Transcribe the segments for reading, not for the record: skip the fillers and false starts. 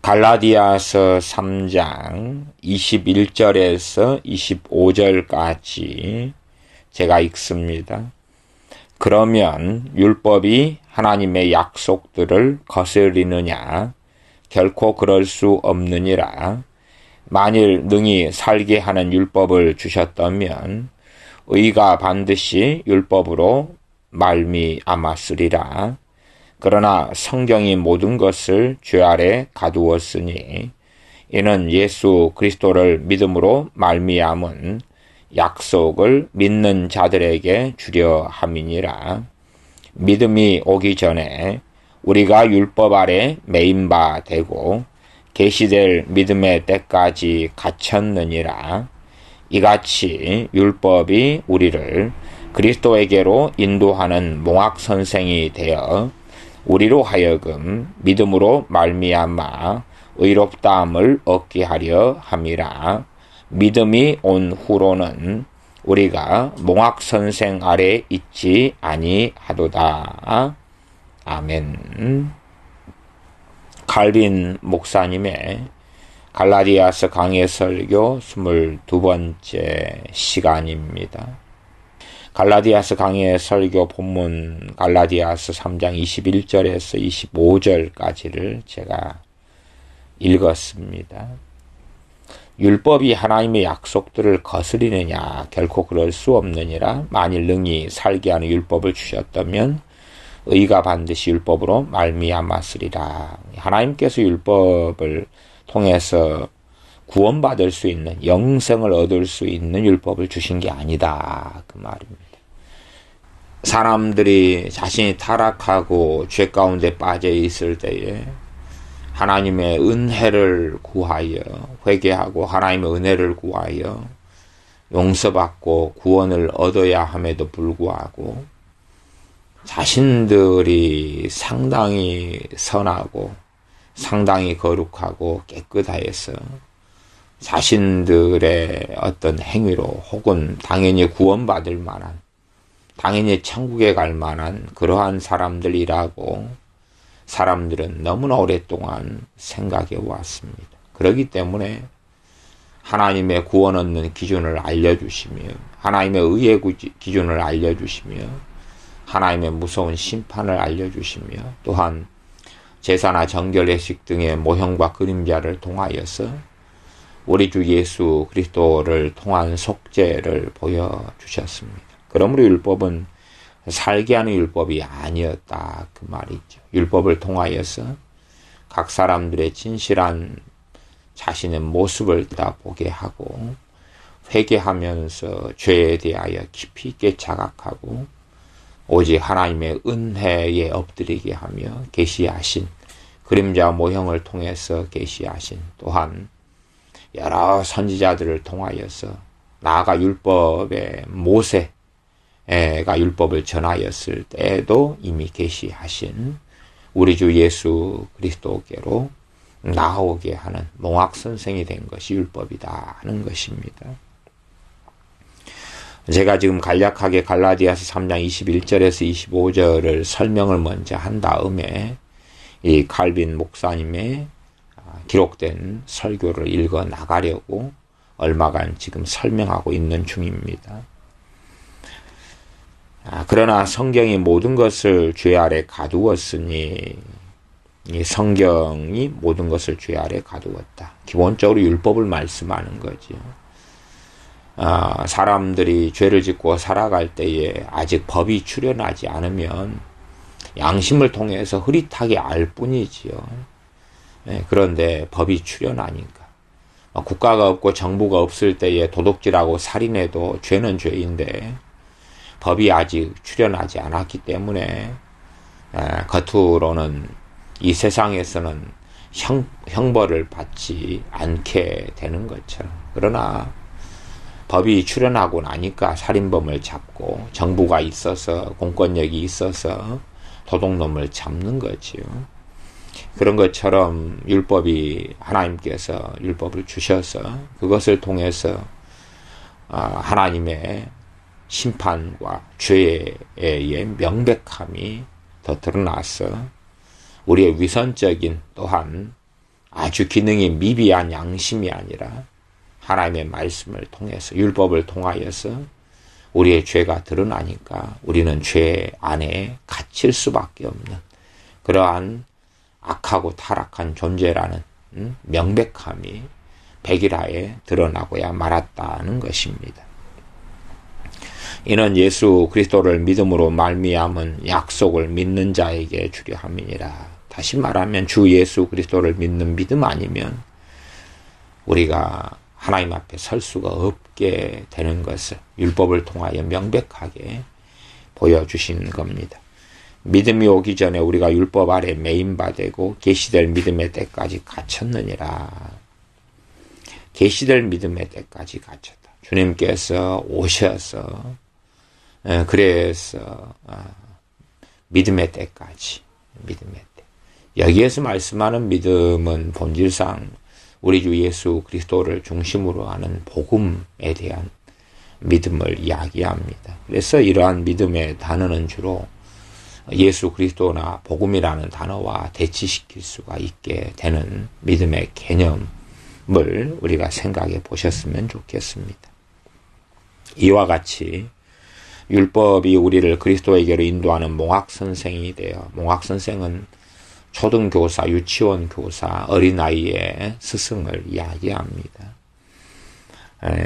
갈라디아서 3장 21절에서 25절까지 제가 읽습니다. 그러면 율법이 하나님의 약속들을 거스리느냐? 결코 그럴 수 없느니라. 만일 능히 살게 하는 율법을 주셨다면 의가 반드시 율법으로 말미암았으리라. 그러나 성경이 모든 것을 죄 아래 가두었으니 이는 예수 그리스도를 믿음으로 말미암은 약속을 믿는 자들에게 주려 함이니라. 믿음이 오기 전에 우리가 율법 아래 매인 바 되고 계시될 믿음의 때까지 갇혔느니라. 이같이 율법이 우리를 그리스도에게로 인도하는 몽학선생이 되어 우리로 하여금 믿음으로 말미암아 의롭다함을 얻게 하려 함이라. 믿음이 온 후로는 우리가 몽학선생 아래 있지 아니하도다. 아멘. 칼빈 목사님의 갈라디아서 강해 설교 22번째 시간입니다. 갈라디아서 강해 설교 본문 갈라디아서 3장 21절에서 25절까지를 제가 읽었습니다. 율법이 하나님의 약속들을 거스리느냐? 결코 그럴 수 없느니라. 만일 능히 살게 하는 율법을 주셨다면 의가 반드시 율법으로 말미암았으리라. 하나님께서 율법을 통해서 구원받을 수 있는, 영생을 얻을 수 있는 율법을 주신 게 아니다. 그 말입니다. 사람들이 자신이 타락하고 죄 가운데 빠져 있을 때에 하나님의 은혜를 구하여 회개하고 하나님의 은혜를 구하여 용서받고 구원을 얻어야 함에도 불구하고 자신들이 상당히 선하고 상당히 거룩하고 깨끗하여서 자신들의 어떤 행위로 혹은 당연히 구원받을 만한, 당연히 천국에 갈 만한 그러한 사람들이라고 사람들은 너무나 오랫동안 생각해 왔습니다. 그렇기 때문에 하나님의 구원 얻는 기준을 알려주시며 하나님의 의의 기준을 알려주시며 하나님의 무서운 심판을 알려주시며 또한 제사나 정결례식 등의 모형과 그림자를 통하여서 우리 주 예수 그리스도를 통한 속죄를 보여주셨습니다. 그러므로 율법은 살게 하는 율법이 아니었다 그 말이죠. 율법을 통하여서 각 사람들의 진실한 자신의 모습을 다 보게 하고 회개하면서 죄에 대하여 깊이 있게 자각하고 오직 하나님의 은혜에 엎드리게 하며 계시하신 그림자 모형을 통해서 계시하신 또한 여러 선지자들을 통하여서 나아가 율법의 모세가 율법을 전하였을 때에도 이미 계시하신 우리 주 예수 그리스도께로 나아오게 하는 몽학선생이 된 것이 율법이다 하는 것입니다. 제가 지금 간략하게 갈라디아서 3장 21절에서 25절을 설명을 먼저 한 다음에 이 칼빈 목사님의 기록된 설교를 읽어 나가려고 얼마간 지금 설명하고 있는 중입니다. 그러나 성경이 모든 것을 죄 아래 가두었으니 이 성경이 모든 것을 죄 아래 가두었다. 기본적으로 율법을 말씀하는 거죠. 사람들이 죄를 짓고 살아갈 때에 아직 법이 출현하지 않으면 양심을 통해서 흐릿하게 알 뿐이지요. 그런데 법이 출현하니까 국가가 없고 정부가 없을 때에 도둑질하고 살인해도 죄는 죄인데 법이 아직 출현하지 않았기 때문에 겉으로는 이 세상에서는 형벌을 받지 않게 되는 것처럼 그러나 법이 출현하고 나니까 살인범을 잡고 정부가 있어서 공권력이 있어서 도둑놈을 잡는 거지요. 그런 것처럼 율법이 하나님께서 율법을 주셔서 그것을 통해서 하나님의 심판과 죄의 명백함이 더 드러나서 우리의 위선적인 또한 아주 기능이 미비한 양심이 아니라 하나님의 말씀을 통해서 율법을 통하여서 우리의 죄가 드러나니까 우리는 죄 안에 갇힐 수밖에 없는 그러한 악하고 타락한 존재라는 명백함이 백일하에 드러나고야 말았다는 것입니다. 이는 예수 그리스도를 믿음으로 말미암은 약속을 믿는 자에게 주려 함이니라. 다시 말하면 주 예수 그리스도를 믿는 믿음 아니면 우리가 하나님 앞에 설 수가 없게 되는 것을 율법을 통하여 명백하게 보여주신 겁니다. 믿음이 오기 전에 우리가 율법 아래 매인바되고 계시될 믿음의 때까지 갇혔느니라. 계시될 믿음의 때까지 갇혔다. 주님께서 오셔서 그래서 믿음의 때까지 믿음의 때. 여기에서 말씀하는 믿음은 본질상 우리 주 예수 그리스도를 중심으로 하는 복음에 대한 믿음을 이야기합니다. 그래서 이러한 믿음의 단어는 주로 예수 그리스도나 복음이라는 단어와 대치시킬 수가 있게 되는 믿음의 개념을 우리가 생각해 보셨으면 좋겠습니다. 이와 같이 율법이 우리를 그리스도에게로 인도하는 몽학선생이 되어, 몽학선생은 초등교사, 유치원 교사, 어린아이의 스승을 이야기합니다.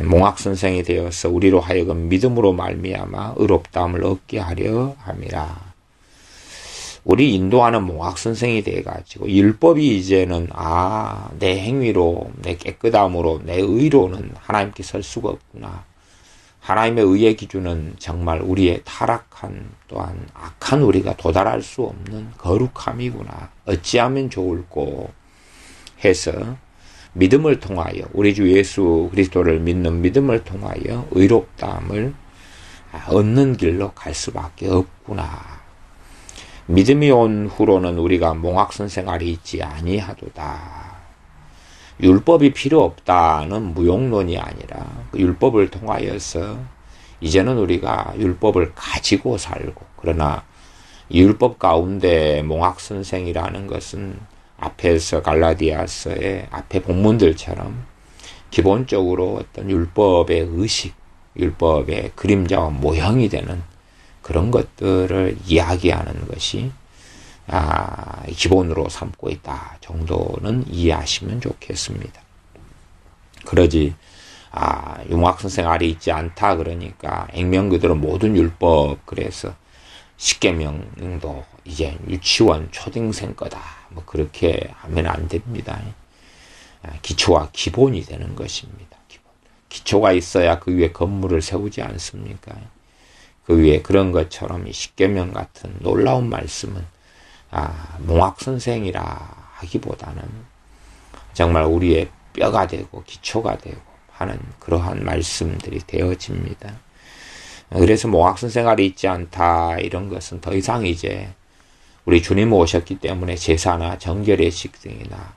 몽학선생이 되어서 우리로 하여금 믿음으로 말미암아 의롭다함을 얻게 하려 함이라. 우리 인도하는 몽학선생이 돼가지고 율법이 이제는 내 행위로, 내 깨끗함으로, 내 의로는 하나님께 설 수가 없구나. 하나님의 의의 기준은 정말 우리의 타락한 또한 악한 우리가 도달할 수 없는 거룩함이구나. 어찌하면 좋을꼬 해서 믿음을 통하여 우리 주 예수 그리스도를 믿는 믿음을 통하여 의롭다함을 얻는 길로 갈 수밖에 없구나. 믿음이 온 후로는 우리가 몽학선 생활이 있지 아니하도다. 율법이 필요 없다는 무용론이 아니라 그 율법을 통하여서 이제는 우리가 율법을 가지고 살고, 그러나 율법 가운데 몽학선생이라는 것은 앞에서 갈라디아서의 앞에 본문들처럼 기본적으로 어떤 율법의 의식, 율법의 그림자와 모형이 되는 그런 것들을 이야기하는 것이 기본으로 삼고 있다 정도는 이해하시면 좋겠습니다. 그러지 융학선생 아래 있지 않다 그러니까 액면 그대로 모든 율법, 그래서 십계명도 이제 유치원 초등생 거다 뭐 그렇게 하면 안 됩니다. 기초와 기본이 되는 것입니다. 기초가 있어야 그 위에 건물을 세우지 않습니까? 그 위에 그런 것처럼 이 십계명 같은 놀라운 말씀은 몽학선생이라 하기보다는 정말 우리의 뼈가 되고 기초가 되고 하는 그러한 말씀들이 되어집니다. 그래서 몽학선생 아래 있지 않다 이런 것은 더 이상 이제 우리 주님 오셨기 때문에 제사나 정결의식 등이나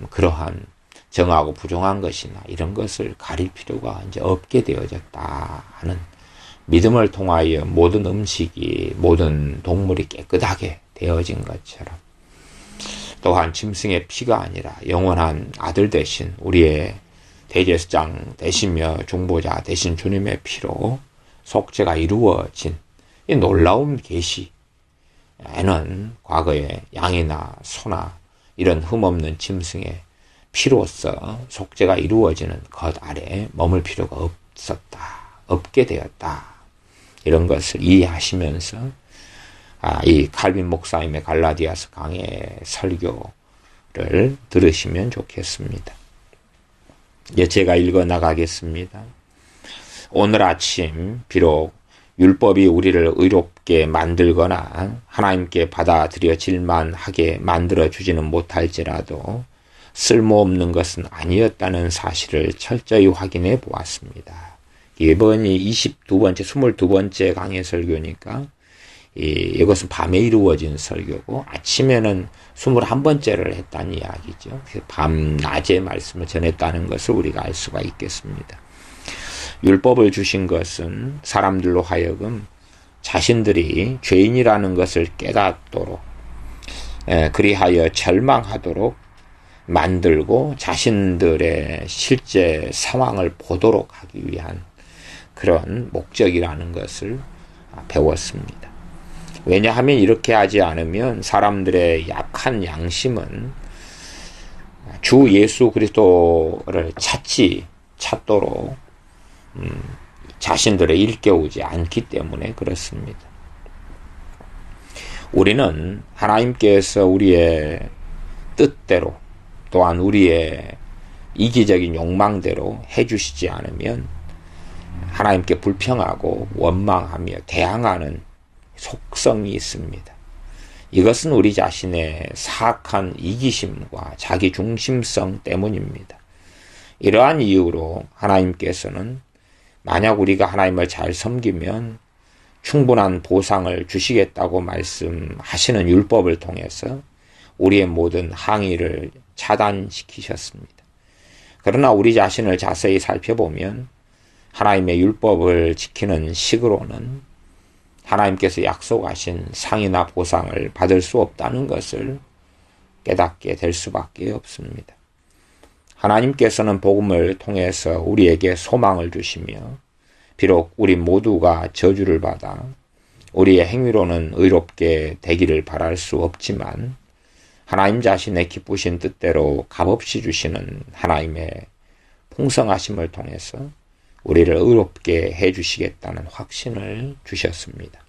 그러한 정하고 부정한 것이나 이런 것을 가릴 필요가 이제 없게 되어졌다 하는, 믿음을 통하여 모든 음식이, 모든 동물이 깨끗하게 되어진 것처럼, 또한 짐승의 피가 아니라 영원한 아들 대신 우리의 대제사장 되시며 중보자 되신 주님의 피로 속죄가 이루어진 이 놀라운 계시에는 과거에 양이나 소나 이런 흠없는 짐승의 피로서 속죄가 이루어지는 것 아래 머물 필요가 없게 되었다. 이런 것을 이해하시면서 이 칼빈 목사님의 갈라디아서 강의 설교를 들으시면 좋겠습니다. 이제 제가 읽어 나가겠습니다. 오늘 아침 비록 율법이 우리를 의롭게 만들거나 하나님께 받아들여질만 하게 만들어주지는 못할지라도 쓸모없는 것은 아니었다는 사실을 철저히 확인해 보았습니다. 이번이 22번째 강의 설교니까 이것은 밤에 이루어진 설교고 아침에는 21번째를 했다는 이야기죠. 밤, 낮에 말씀을 전했다는 것을 우리가 알 수가 있겠습니다. 율법을 주신 것은 사람들로 하여금 자신들이 죄인이라는 것을 깨닫도록, 그리하여 절망하도록 만들고 자신들의 실제 상황을 보도록 하기 위한 그런 목적이라는 것을 배웠습니다. 왜냐하면 이렇게 하지 않으면 사람들의 약한 양심은 주 예수 그리스도를 찾도록 자신들을 일깨우지 않기 때문에 그렇습니다. 우리는 하나님께서 우리의 뜻대로 또한 우리의 이기적인 욕망대로 해주시지 않으면 하나님께 불평하고 원망하며 대항하는 속성이 있습니다. 이것은 우리 자신의 사악한 이기심과 자기중심성 때문입니다. 이러한 이유로 하나님께서는 만약 우리가 하나님을 잘 섬기면 충분한 보상을 주시겠다고 말씀하시는 율법을 통해서 우리의 모든 항의를 차단시키셨습니다. 그러나 우리 자신을 자세히 살펴보면 하나님의 율법을 지키는 식으로는 하나님께서 약속하신 상이나 보상을 받을 수 없다는 것을 깨닫게 될 수밖에 없습니다. 하나님께서는 복음을 통해서 우리에게 소망을 주시며 비록 우리 모두가 저주를 받아 우리의 행위로는 의롭게 되기를 바랄 수 없지만 하나님 자신의 기쁘신 뜻대로 값없이 주시는 하나님의 풍성하심을 통해서 우리를 의롭게 해주시겠다는 확신을 주셨습니다.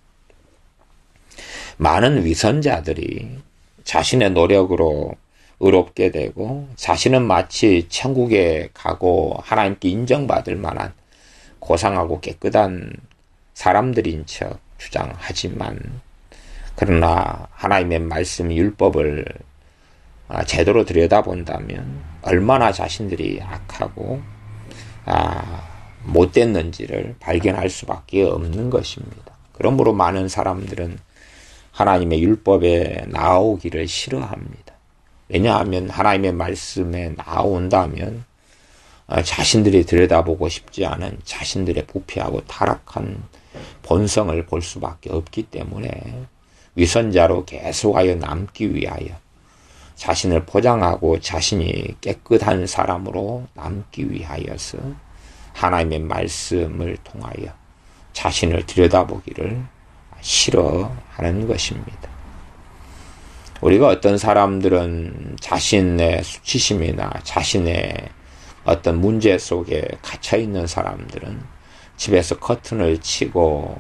많은 위선자들이 자신의 노력으로 의롭게 되고 자신은 마치 천국에 가고 하나님께 인정받을 만한 고상하고 깨끗한 사람들인 척 주장하지만 그러나 하나님의 말씀 율법을 제대로 들여다본다면 얼마나 자신들이 악하고 못됐는지를 발견할 수밖에 없는 것입니다. 그러므로 많은 사람들은 하나님의 율법에 나오기를 싫어합니다. 왜냐하면 하나님의 말씀에 나온다면 자신들이 들여다보고 싶지 않은 자신들의 부패하고 타락한 본성을 볼 수밖에 없기 때문에 위선자로 계속하여 남기 위하여 자신을 포장하고 자신이 깨끗한 사람으로 남기 위하여서 하나님의 말씀을 통하여 자신을 들여다보기를 싫어하는 것입니다. 우리가 어떤 사람들은 자신의 수치심이나 자신의 어떤 문제 속에 갇혀있는 사람들은 집에서 커튼을 치고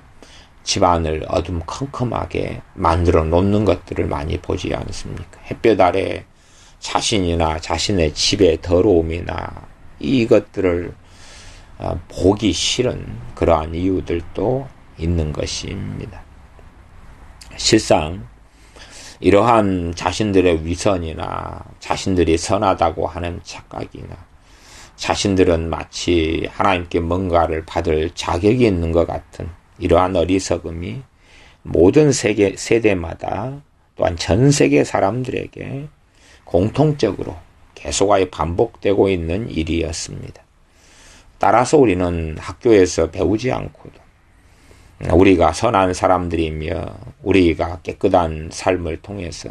집안을 어둠컴컴하게 만들어 놓는 것들을 많이 보지 않습니까? 햇볕 아래 자신이나 자신의 집의 더러움이나 이것들을 보기 싫은 그러한 이유들도 있는 것입니다. 실상 이러한 자신들의 위선이나 자신들이 선하다고 하는 착각이나 자신들은 마치 하나님께 뭔가를 받을 자격이 있는 것 같은 이러한 어리석음이 모든 세대마다 또한 전 세계 사람들에게 공통적으로 계속하여 반복되고 있는 일이었습니다. 따라서 우리는 학교에서 배우지 않고도 우리가 선한 사람들이며 우리가 깨끗한 삶을 통해서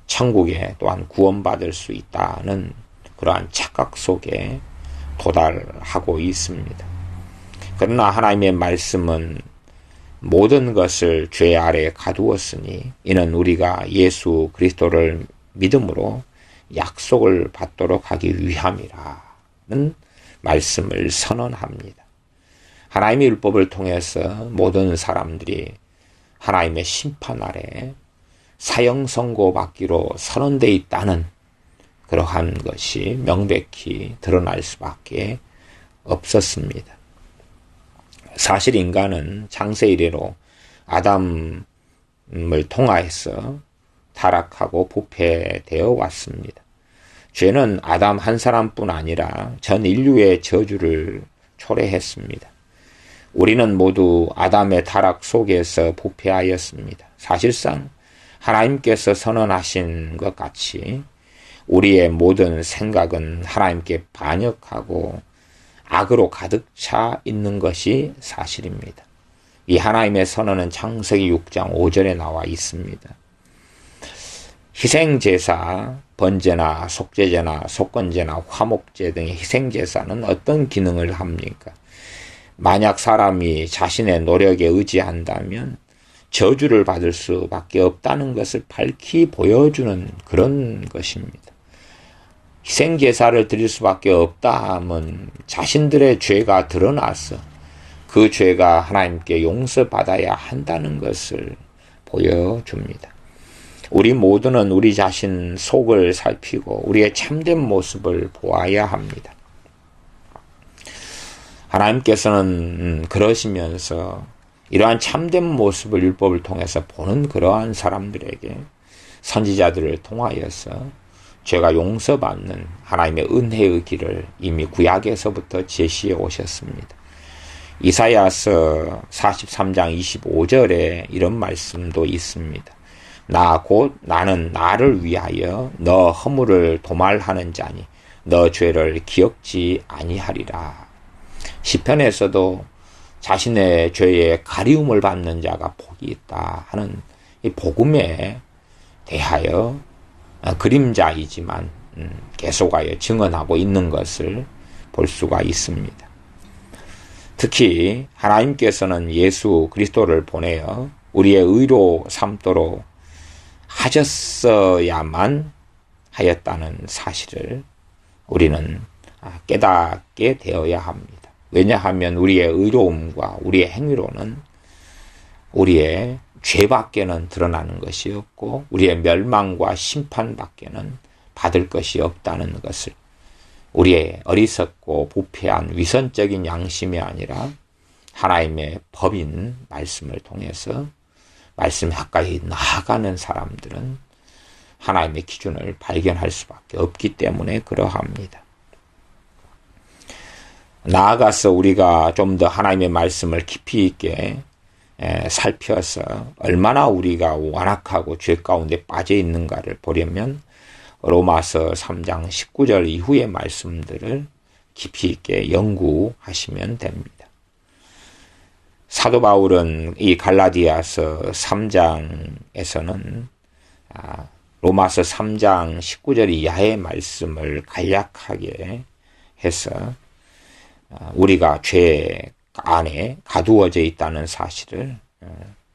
천국에 또한 구원받을 수 있다는 그러한 착각 속에 도달하고 있습니다. 그러나 하나님의 말씀은 모든 것을 죄 아래에 가두었으니 이는 우리가 예수 그리스도를 믿음으로 약속을 받도록 하기 위함이라는 말씀을 선언합니다. 하나님의 율법을 통해서 모든 사람들이 하나님의 심판 아래 사형 선고받기로 선언되어 있다는 그러한 것이 명백히 드러날 수밖에 없었습니다. 사실 인간은 창세 이래로 아담을 통하여서 타락하고 부패되어 왔습니다. 죄는 아담 한 사람뿐 아니라 전 인류의 저주를 초래했습니다. 우리는 모두 아담의 타락 속에서 부패하였습니다. 사실상 하나님께서 선언하신 것 같이 우리의 모든 생각은 하나님께 반역하고 악으로 가득 차 있는 것이 사실입니다. 이 하나님의 선언은 창세기 6장 5절에 나와 있습니다. 희생제사 번제나 속죄제나 속건제나 화목제 등의 희생제사는 어떤 기능을 합니까? 만약 사람이 자신의 노력에 의지한다면 저주를 받을 수밖에 없다는 것을 밝히 보여주는 그런 것입니다. 희생제사를 드릴 수밖에 없다 하면 자신들의 죄가 드러나서 그 죄가 하나님께 용서받아야 한다는 것을 보여줍니다. 우리 모두는 우리 자신 속을 살피고 우리의 참된 모습을 보아야 합니다. 하나님께서는 그러시면서 이러한 참된 모습을 율법을 통해서 보는 그러한 사람들에게 선지자들을 통하여서 죄가 용서받는 하나님의 은혜의 길을 이미 구약에서부터 제시해 오셨습니다. 이사야서 43장 25절에 이런 말씀도 있습니다. 나 곧 나는 나를 위하여 너 허물을 도말하는 자니 너 죄를 기억지 아니하리라. 시편에서도 자신의 죄에 가리움을 받는 자가 복이 있다 하는 이 복음에 대하여 그림자이지만 계속하여 증언하고 있는 것을 볼 수가 있습니다. 특히 하나님께서는 예수 그리스도를 보내어 우리의 의로 삼도록 하셨어야만 하였다는 사실을 우리는 깨닫게 되어야 합니다. 왜냐하면 우리의 의로움과 우리의 행위로는 우리의 죄밖에는 드러나는 것이 없고 우리의 멸망과 심판밖에는 받을 것이 없다는 것을 우리의 어리석고 부패한 위선적인 양심이 아니라 하나님의 법인 말씀을 통해서 말씀 가까이 나아가는 사람들은 하나님의 기준을 발견할 수밖에 없기 때문에 그러합니다. 나아가서 우리가 좀 더 하나님의 말씀을 깊이 있게 살펴서 얼마나 우리가 완악하고 죄 가운데 빠져 있는가를 보려면 로마서 3장 19절 이후의 말씀들을 깊이 있게 연구하시면 됩니다. 사도 바울은 이 갈라디아서 3장에서는 로마서 3장 19절 이하의 말씀을 간략하게 해서 우리가 죄 안에 가두어져 있다는 사실을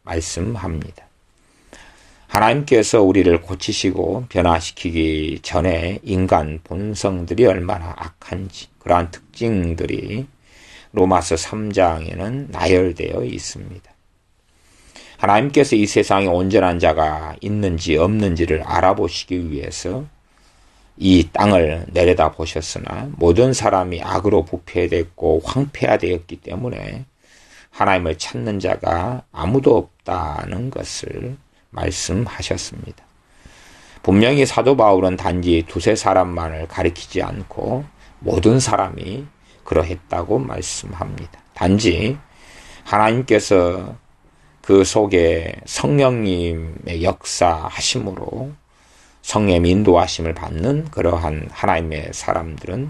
말씀합니다. 하나님께서 우리를 고치시고 변화시키기 전에 인간 본성들이 얼마나 악한지 그러한 특징들이 로마서 3장에는 나열되어 있습니다. 하나님께서 이 세상에 온전한 자가 있는지 없는지를 알아보시기 위해서 이 땅을 내려다 보셨으나 모든 사람이 악으로 부패됐고 황폐화되었기 때문에 하나님을 찾는 자가 아무도 없다는 것을 말씀하셨습니다. 분명히 사도 바울은 단지 두세 사람만을 가리키지 않고 모든 사람이 그러했다고 말씀합니다. 단지 하나님께서 그 속에 성령님의 역사하심으로 성령의 인도하심을 받는 그러한 하나님의 사람들은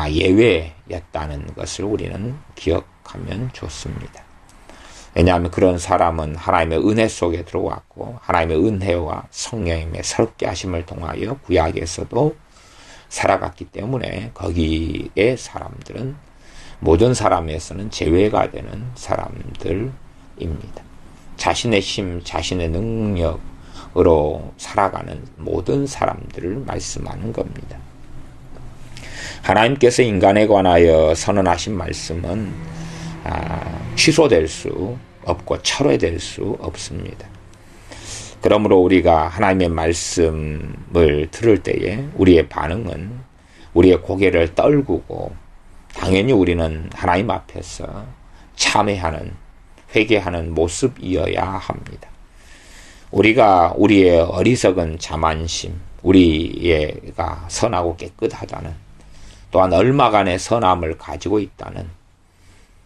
예외였다는 것을 우리는 기억하면 좋습니다. 왜냐하면 그런 사람은 하나님의 은혜 속에 들어왔고 하나님의 은혜와 성령님의 새롭게 하심을 통하여 구약에서도 살아갔기 때문에 거기에 사람들은 모든 사람에서는 제외가 되는 사람들입니다. 자신의 힘, 자신의 능력으로 살아가는 모든 사람들을 말씀하는 겁니다. 하나님께서 인간에 관하여 선언하신 말씀은 취소될 수 없고 철회될 수 없습니다. 그러므로 우리가 하나님의 말씀을 들을 때에 우리의 반응은 우리의 고개를 떨구고 당연히 우리는 하나님 앞에서 참회하는 회개하는 모습이어야 합니다. 우리가 우리의 어리석은 자만심, 우리가 선하고 깨끗하다는 또한 얼마간의 선함을 가지고 있다는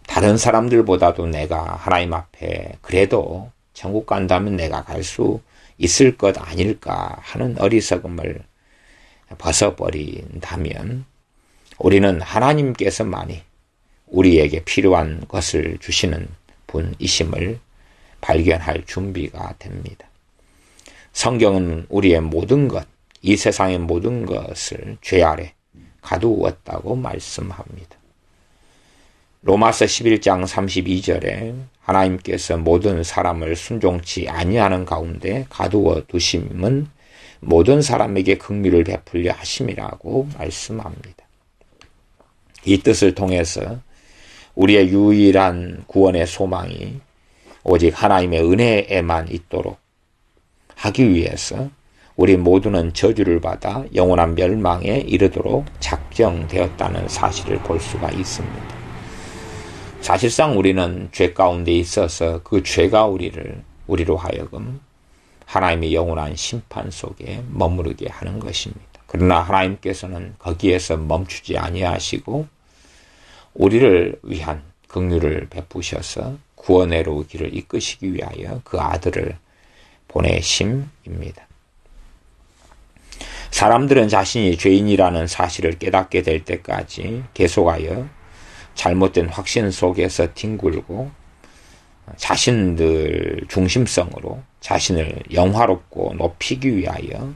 다른 사람들보다도 내가 하나님 앞에 그래도 천국 간다면 내가 갈 수 있을 것 아닐까 하는 어리석음을 벗어버린다면 우리는 하나님께서만이 우리에게 필요한 것을 주시는 분이심을 발견할 준비가 됩니다. 성경은 우리의 모든 것, 이 세상의 모든 것을 죄 아래 가두었다고 말씀합니다. 로마서 11장 32절에 하나님께서 모든 사람을 순종치 아니하는 가운데 가두어 두심은 모든 사람에게 긍휼을 베풀려 하심이라고 말씀합니다. 이 뜻을 통해서 우리의 유일한 구원의 소망이 오직 하나님의 은혜에만 있도록 하기 위해서 우리 모두는 저주를 받아 영원한 멸망에 이르도록 작정되었다는 사실을 볼 수가 있습니다. 사실상 우리는 죄 가운데 있어서 그 죄가 우리로 하여금 하나님의 영원한 심판 속에 머무르게 하는 것입니다. 그러나 하나님께서는 거기에서 멈추지 아니하시고 우리를 위한 긍휼을 베푸셔서 구원의로 길을 이끄시기 위하여 그 아들을 보내심입니다. 사람들은 자신이 죄인이라는 사실을 깨닫게 될 때까지 계속하여 잘못된 확신 속에서 뒹굴고 자신들 중심성으로 자신을 영화롭고 높이기 위하여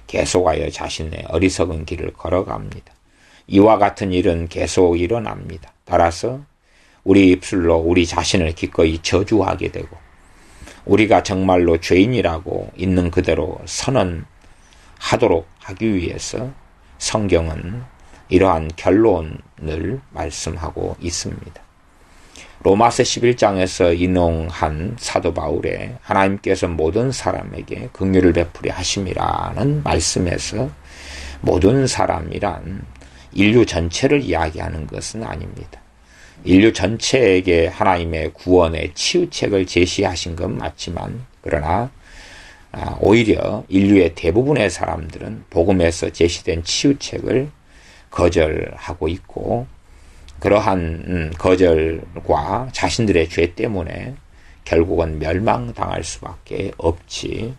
계속하여 자신의 어리석은 길을 걸어갑니다. 이와 같은 일은 계속 일어납니다. 따라서 우리 입술로 우리 자신을 기꺼이 저주하게 되고 우리가 정말로 죄인이라고 있는 그대로 선언하도록 하기 위해서 성경은 이러한 결론을 말씀하고 있습니다. 로마서 11장에서 인용한 사도 바울의 하나님께서 모든 사람에게 긍휼을 베풀이 하심이라는 말씀에서 모든 사람이란 인류 전체를 이야기하는 것은 아닙니다. 인류 전체에게 하나님의 구원의 치유책을 제시하신 건 맞지만 그러나 오히려 인류의 대부분의 사람들은 복음에서 제시된 치유책을 거절하고 있고 그러한 거절과 자신들의 죄 때문에 결국은 멸망당할 수밖에 없지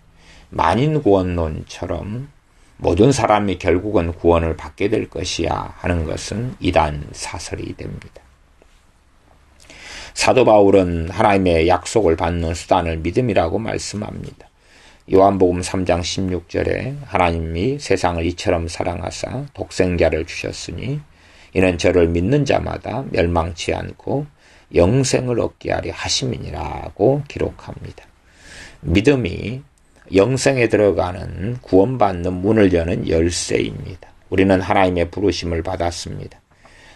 만인구원론처럼 모든 사람이 결국은 구원을 받게 될 것이야 하는 것은 이단 사설이 됩니다. 사도 바울은 하나님의 약속을 받는 수단을 믿음이라고 말씀합니다. 요한복음 3장 16절에 하나님이 세상을 이처럼 사랑하사 독생자를 주셨으니 이는 저를 믿는 자마다 멸망치 않고 영생을 얻게 하려 하심이니라고 기록합니다. 믿음이 영생에 들어가는 구원받는 문을 여는 열쇠입니다. 우리는 하나님의 부르심을 받았습니다.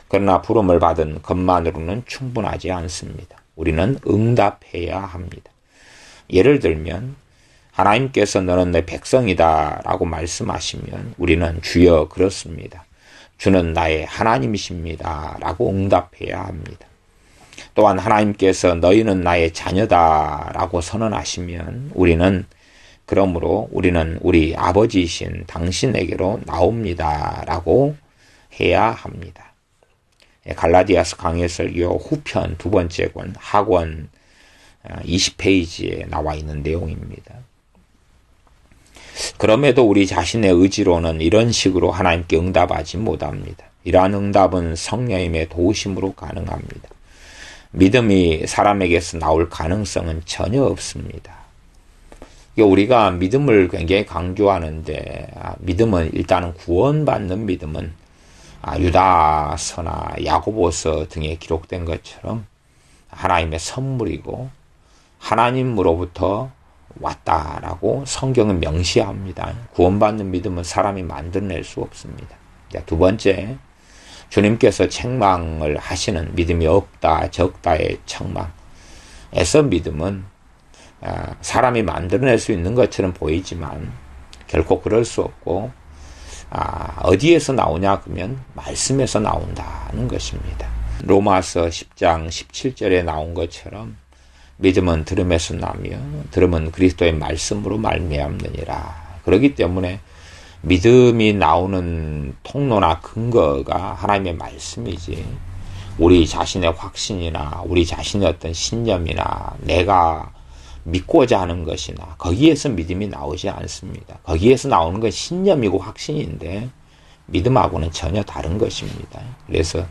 그러나 부름을 받은 것만으로는 충분하지 않습니다. 우리는 응답해야 합니다. 예를 들면 하나님께서 너는 내 백성이다 라고 말씀하시면 우리는 주여 그렇습니다. 주는 나의 하나님이십니다 라고 응답해야 합니다. 또한 하나님께서 너희는 나의 자녀다 라고 선언하시면 우리는 그러므로 우리는 우리 아버지이신 당신에게로 나옵니다 라고 해야 합니다. 갈라디아서 강해설교 후편 두 번째 권 하권 20페이지에 나와 있는 내용입니다. 그럼에도 우리 자신의 의지로는 이런 식으로 하나님께 응답하지 못합니다. 이러한 응답은 성령님의 도우심으로 가능합니다. 믿음이 사람에게서 나올 가능성은 전혀 없습니다. 우리가 믿음을 굉장히 강조하는데 믿음은 일단은 구원받는 믿음은 유다서나 야고보서 등에 기록된 것처럼 하나님의 선물이고 하나님으로부터 왔다라고 성경은 명시합니다. 구원받는 믿음은 사람이 만들어낼 수 없습니다. 두 번째, 주님께서 책망을 하시는 믿음이 없다, 적다의 책망에서 믿음은 사람이 만들어낼 수 있는 것처럼 보이지만 결코 그럴 수 없고 어디에서 나오냐 그러면 말씀에서 나온다는 것입니다. 로마서 10장 17절에 나온 것처럼 믿음은 들음에서 나며 들음은 그리스도의 말씀으로 말미암느니라. 그렇기 때문에 믿음이 나오는 통로나 근거가 하나님의 말씀이지 우리 자신의 확신이나 우리 자신의 어떤 신념이나 내가 믿고자 하는 것이나 거기에서 믿음이 나오지 않습니다. 거기에서 나오는 건 신념이고 확신인데 믿음하고는 전혀 다른 것입니다. 그래서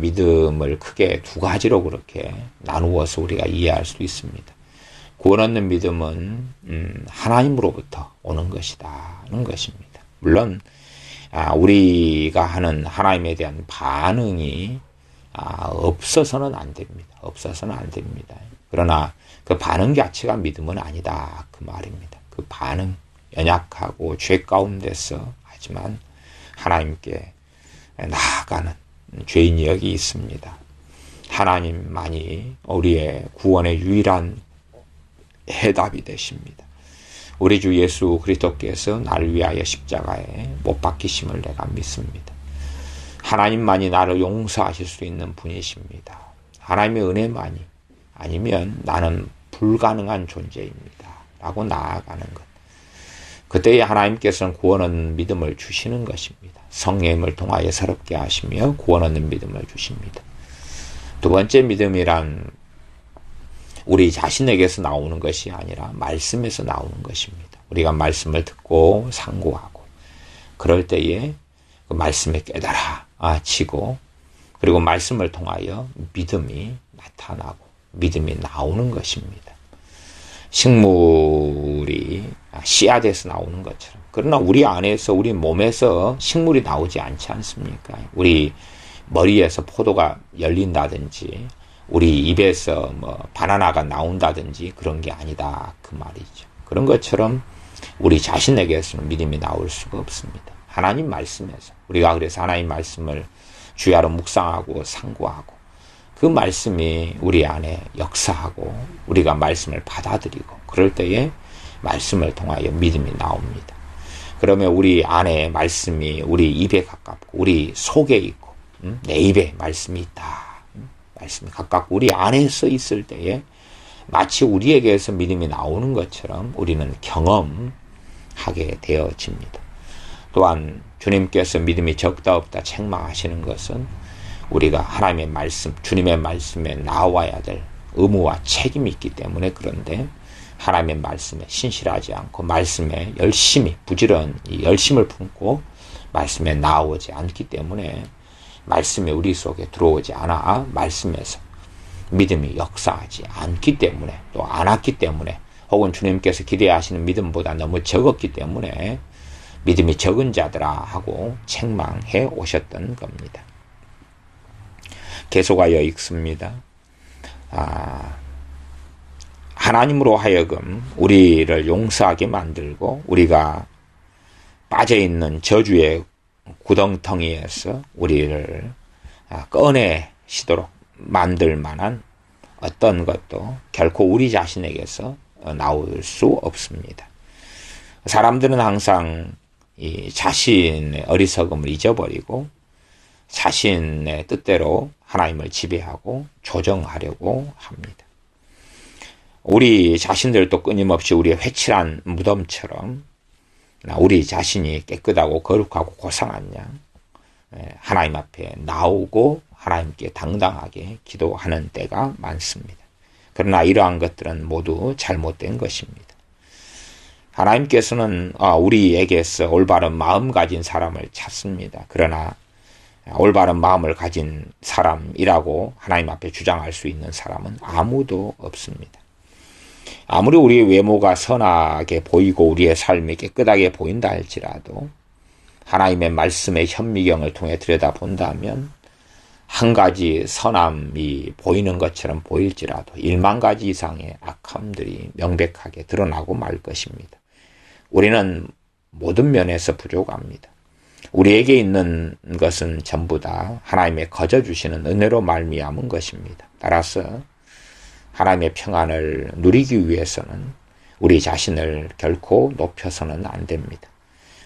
믿음을 크게 두 가지로 그렇게 나누어서 우리가 이해할 수 있습니다. 구원 얻는 믿음은 하나님으로부터 오는 것이다는 것입니다. 물론 우리가 하는 하나님에 대한 반응이 없어서는 안 됩니다. 없어서는 안 됩니다. 그러나 그 반응 자체가 믿음은 아니다 그 말입니다. 그 반응, 연약하고 죄 가운데서 하지만 하나님께 나아가는 죄인 여기 있습니다. 하나님만이 우리의 구원의 유일한 해답이 되십니다. 우리 주 예수 그리스도께서 나를 위하여 십자가에 못 박히심을 내가 믿습니다. 하나님만이 나를 용서하실 수 있는 분이십니다. 하나님의 은혜만이 아니면 나는 불가능한 존재입니다. 라고 나아가는 것. 그때에 하나님께서는 구원 얻는 믿음을 주시는 것입니다. 성령님을 통하여 새롭게 하시며 구원 얻는 믿음을 주십니다. 두 번째 믿음이란 우리 자신에게서 나오는 것이 아니라 말씀에서 나오는 것입니다. 우리가 말씀을 듣고 상고하고 그럴 때에 그 말씀에 깨달아지고 그리고 말씀을 통하여 믿음이 나타나고 믿음이 나오는 것입니다. 식물이 씨앗에서 나오는 것처럼. 그러나 우리 안에서 우리 몸에서 식물이 나오지 않지 않습니까? 우리 머리에서 포도가 열린다든지 우리 입에서 바나나가 나온다든지 그런 게 아니다 그 말이죠. 그런 것처럼 우리 자신에게서는 믿음이 나올 수가 없습니다. 하나님 말씀에서 우리가 그래서 하나님 말씀을 주야로 묵상하고 상고하고 그 말씀이 우리 안에 역사하고 우리가 말씀을 받아들이고 그럴 때에 말씀을 통하여 믿음이 나옵니다. 그러면 우리 안에 말씀이 우리 입에 가깝고 우리 속에 있고 내 입에 말씀이 있다. 말씀이 가깝고 우리 안에서 있을 때에 마치 우리에게서 믿음이 나오는 것처럼 우리는 경험하게 되어집니다. 또한 주님께서 믿음이 적다 없다 책망하시는 것은 우리가 하나님의 말씀, 주님의 말씀에 나와야 될 의무와 책임이 있기 때문에 그런데 하나님의 말씀에 신실하지 않고 말씀에 열심히 부지런히 열심을 품고 말씀에 나오지 않기 때문에 말씀이 우리 속에 들어오지 않아 말씀에서 믿음이 역사하지 않기 때문에 또 안 왔기 때문에 혹은 주님께서 기대하시는 믿음보다 너무 적었기 때문에 믿음이 적은 자들아 하고 책망해 오셨던 겁니다. 계속하여 읽습니다. 하나님으로 하여금 우리를 용서하게 만들고 우리가 빠져있는 저주의 구덩텅이에서 우리를 꺼내시도록 만들 만한 어떤 것도 결코 우리 자신에게서 나올 수 없습니다. 사람들은 항상 이 자신의 어리석음을 잊어버리고 자신의 뜻대로 하나님을 지배하고 조정하려고 합니다. 우리 자신들도 끊임없이 우리의 회칠한 무덤처럼 우리 자신이 깨끗하고 거룩하고 고상한 양 하나님 앞에 나오고 하나님께 당당하게 기도하는 때가 많습니다. 그러나 이러한 것들은 모두 잘못된 것입니다. 하나님께서는 우리에게서 올바른 마음 가진 사람을 찾습니다. 그러나 올바른 마음을 가진 사람이라고 하나님 앞에 주장할 수 있는 사람은 아무도 없습니다. 아무리 우리의 외모가 선하게 보이고 우리의 삶이 깨끗하게 보인다 할지라도 하나님의 말씀의 현미경을 통해 들여다본다면 한 가지 선함이 보이는 것처럼 보일지라도 1만 가지 이상의 악함들이 명백하게 드러나고 말 것입니다. 우리는 모든 면에서 부족합니다. 우리에게 있는 것은 전부 다 하나님의 거저 주시는 은혜로 말미암은 것입니다. 따라서 하나님의 평안을 누리기 위해서는 우리 자신을 결코 높여서는 안 됩니다.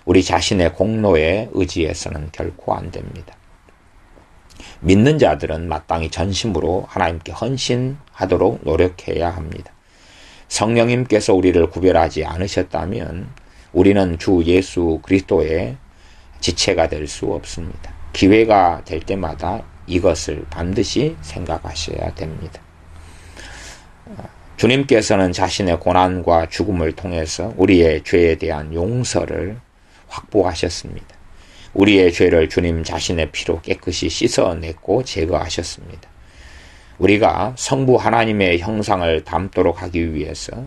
우리 자신의 공로에 의지해서는 결코 안 됩니다. 믿는 자들은 마땅히 전심으로 하나님께 헌신하도록 노력해야 합니다. 성령님께서 우리를 구별하지 않으셨다면 우리는 주 예수 그리스도의 지체가 될 수 없습니다. 기회가 될 때마다 이것을 반드시 생각하셔야 됩니다. 주님께서는 자신의 고난과 죽음을 통해서 우리의 죄에 대한 용서를 확보하셨습니다. 우리의 죄를 주님 자신의 피로 깨끗이 씻어냈고 제거하셨습니다. 우리가 성부 하나님의 형상을 담도록 하기 위해서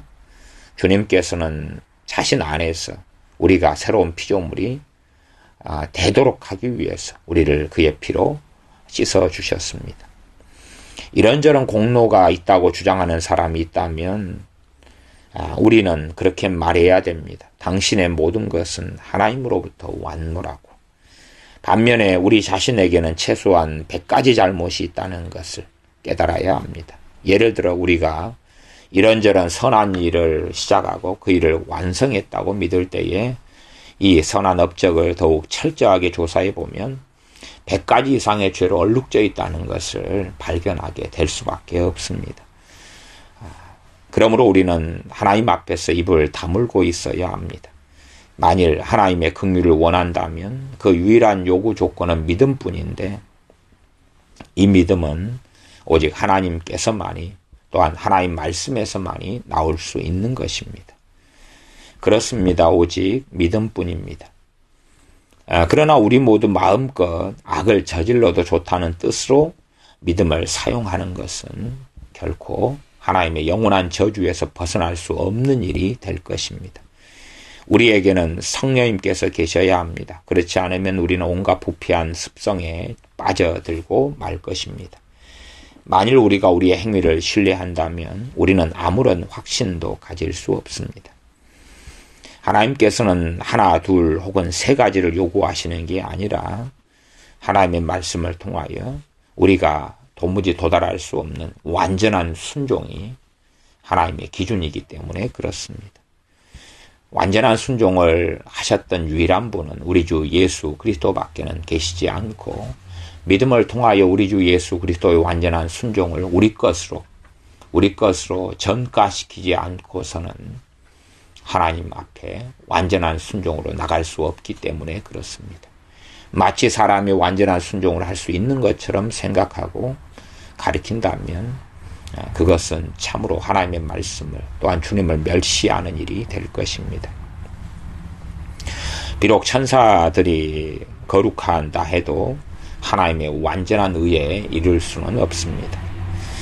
주님께서는 자신 안에서 우리가 새로운 피조물이 되도록 하기 위해서 우리를 그의 피로 씻어 주셨습니다. 이런저런 공로가 있다고 주장하는 사람이 있다면 우리는 그렇게 말해야 됩니다. 당신의 모든 것은 하나님으로부터 왔노라고. 반면에 우리 자신에게는 최소한 100가지 잘못이 있다는 것을 깨달아야 합니다. 예를 들어 우리가 이런저런 선한 일을 시작하고 그 일을 완성했다고 믿을 때에 이 선한 업적을 더욱 철저하게 조사해 보면 100가지 이상의 죄로 얼룩져 있다는 것을 발견하게 될 수밖에 없습니다. 그러므로 우리는 하나님 앞에서 입을 다물고 있어야 합니다. 만일 하나님의 긍휼을 원한다면 그 유일한 요구 조건은 믿음뿐인데 이 믿음은 오직 하나님께서만이 또한 하나님 말씀에서만이 나올 수 있는 것입니다. 그렇습니다. 오직 믿음뿐입니다. 그러나 우리 모두 마음껏 악을 저질러도 좋다는 뜻으로 믿음을 사용하는 것은 결코 하나님의 영원한 저주에서 벗어날 수 없는 일이 될 것입니다. 우리에게는 성령님께서 계셔야 합니다. 그렇지 않으면 우리는 온갖 부패한 습성에 빠져들고 말 것입니다. 만일 우리가 우리의 행위를 신뢰한다면 우리는 아무런 확신도 가질 수 없습니다. 하나님께서는 하나, 둘 혹은 세 가지를 요구하시는 게 아니라 하나님의 말씀을 통하여 우리가 도무지 도달할 수 없는 완전한 순종이 하나님의 기준이기 때문에 그렇습니다. 완전한 순종을 하셨던 유일한 분은 우리 주 예수 그리스도밖에는 계시지 않고 믿음을 통하여 우리 주 예수 그리스도의 완전한 순종을 우리 것으로 전가시키지 않고서는 하나님 앞에 완전한 순종으로 나갈 수 없기 때문에 그렇습니다. 마치 사람이 완전한 순종을 할 수 있는 것처럼 생각하고 가르친다면 그것은 참으로 하나님의 말씀을 또한 주님을 멸시하는 일이 될 것입니다. 비록 천사들이 거룩한다 해도 하나님의 완전한 의에 이를 수는 없습니다.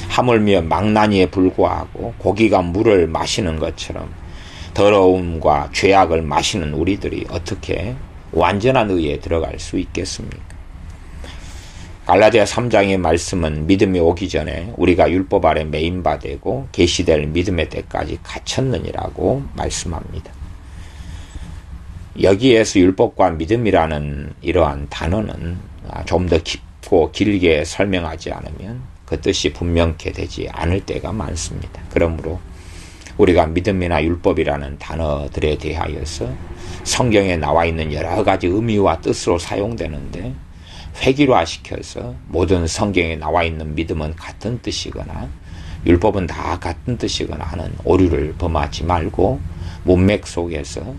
하물며 망나니에 불과하고 고기가 물을 마시는 것처럼 더러움과 죄악을 마시는 우리들이 어떻게 완전한 의에 들어갈 수 있겠습니까? 갈라디아 3장의 말씀은 믿음이 오기 전에 우리가 율법 아래 매인바되고 계시될 믿음의 때까지 갇혔느니라고 말씀합니다. 여기에서 율법과 믿음이라는 이러한 단어는 좀 더 깊고 길게 설명하지 않으면 그 뜻이 분명케 되지 않을 때가 많습니다. 그러므로 우리가 믿음이나 율법이라는 단어들에 대하여서 성경에 나와 있는 여러 가지 의미와 뜻으로 사용되는데 획일화시켜서 모든 성경에 나와 있는 믿음은 같은 뜻이거나 율법은 다 같은 뜻이거나 하는 오류를 범하지 말고 문맥 속에서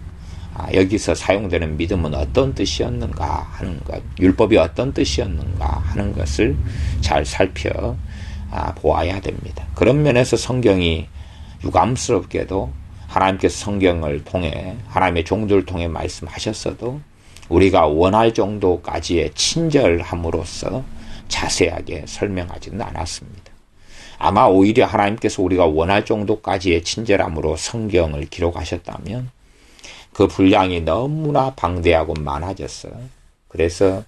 여기서 사용되는 믿음은 어떤 뜻이었는가 하는 것, 율법이 어떤 뜻이었는가 하는 것을 잘 살펴 보아야 됩니다. 그런 면에서 성경이 유감스럽게도 하나님께서 성경을 통해 하나님의 종들을 통해 말씀하셨어도 우리가 원할 정도까지의 친절함으로써 자세하게 설명하지는 않았습니다. 아마 오히려 하나님께서 우리가 원할 정도까지의 친절함으로 성경을 기록하셨다면 그 분량이 너무나 방대하고 많아졌어요. 그래서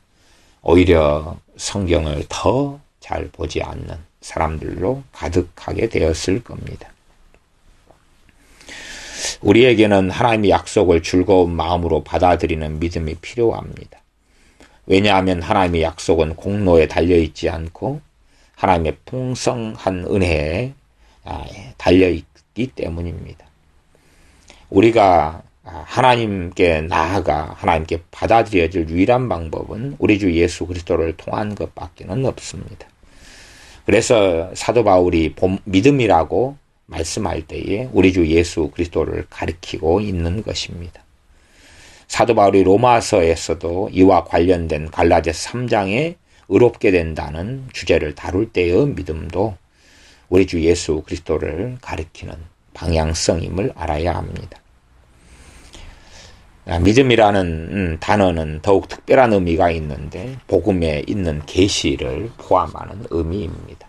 오히려 성경을 더 잘 보지 않는 사람들로 가득하게 되었을 겁니다. 우리에게는 하나님의 약속을 즐거운 마음으로 받아들이는 믿음이 필요합니다. 왜냐하면 하나님의 약속은 공로에 달려있지 않고 하나님의 풍성한 은혜에 달려있기 때문입니다. 우리가 하나님께 나아가 하나님께 받아들여질 유일한 방법은 우리 주 예수 그리스도를 통한 것밖에는 없습니다. 그래서 사도 바울이 믿음이라고 말씀할 때에 우리 주 예수 그리스도를 가리키고 있는 것입니다. 사도 바울이 로마서에서도 이와 관련된 갈라디아 3장에 의롭게 된다는 주제를 다룰 때의 믿음도 우리 주 예수 그리스도를 가리키는 방향성임을 알아야 합니다. 믿음이라는 단어는 더욱 특별한 의미가 있는데 복음에 있는 계시를 포함하는 의미입니다.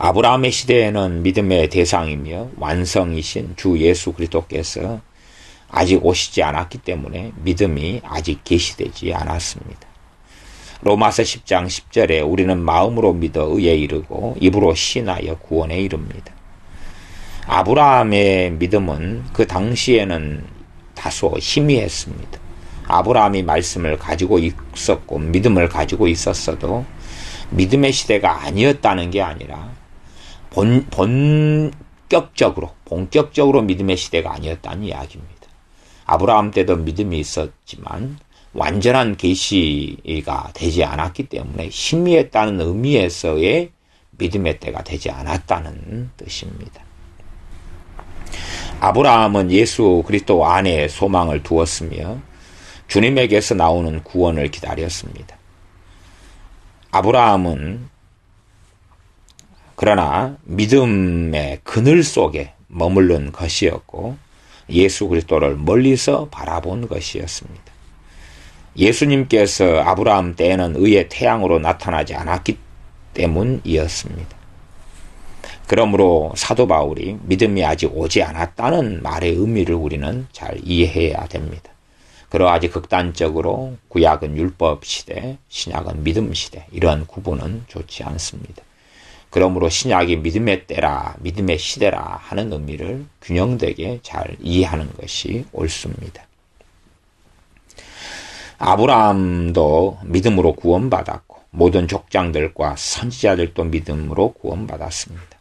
아브라함의 시대에는 믿음의 대상이며 완성이신 주 예수 그리스도께서 아직 오시지 않았기 때문에 믿음이 아직 계시되지 않았습니다. 로마서 10장 10절에 우리는 마음으로 믿어 의에 이르고 입으로 신하여 구원에 이릅니다. 아브라함의 믿음은 그 당시에는 다소 희미했습니다. 아브라함이 말씀을 가지고 있었고 믿음을 가지고 있었어도 믿음의 시대가 아니었다는 게 아니라 본격적으로 믿음의 시대가 아니었다는 이야기입니다. 아브라함 때도 믿음이 있었지만 완전한 계시가 되지 않았기 때문에 희미했다는 의미에서의 믿음의 때가 되지 않았다는 뜻입니다. 아브라함은 예수 그리스도 안에 소망을 두었으며 주님에게서 나오는 구원을 기다렸습니다. 아브라함은 그러나 믿음의 그늘 속에 머무른 것이었고 예수 그리스도를 멀리서 바라본 것이었습니다. 예수님께서 아브라함 때에는 의의 태양으로 나타나지 않았기 때문이었습니다. 그러므로 사도 바울이 믿음이 아직 오지 않았다는 말의 의미를 우리는 잘 이해해야 됩니다. 그러하지 극단적으로 구약은 율법 시대, 신약은 믿음 시대, 이러한 구분은 좋지 않습니다. 그러므로 신약이 믿음의 때라, 믿음의 시대라 하는 의미를 균형되게 잘 이해하는 것이 옳습니다. 아브라함도 믿음으로 구원받았고 모든 족장들과 선지자들도 믿음으로 구원받았습니다.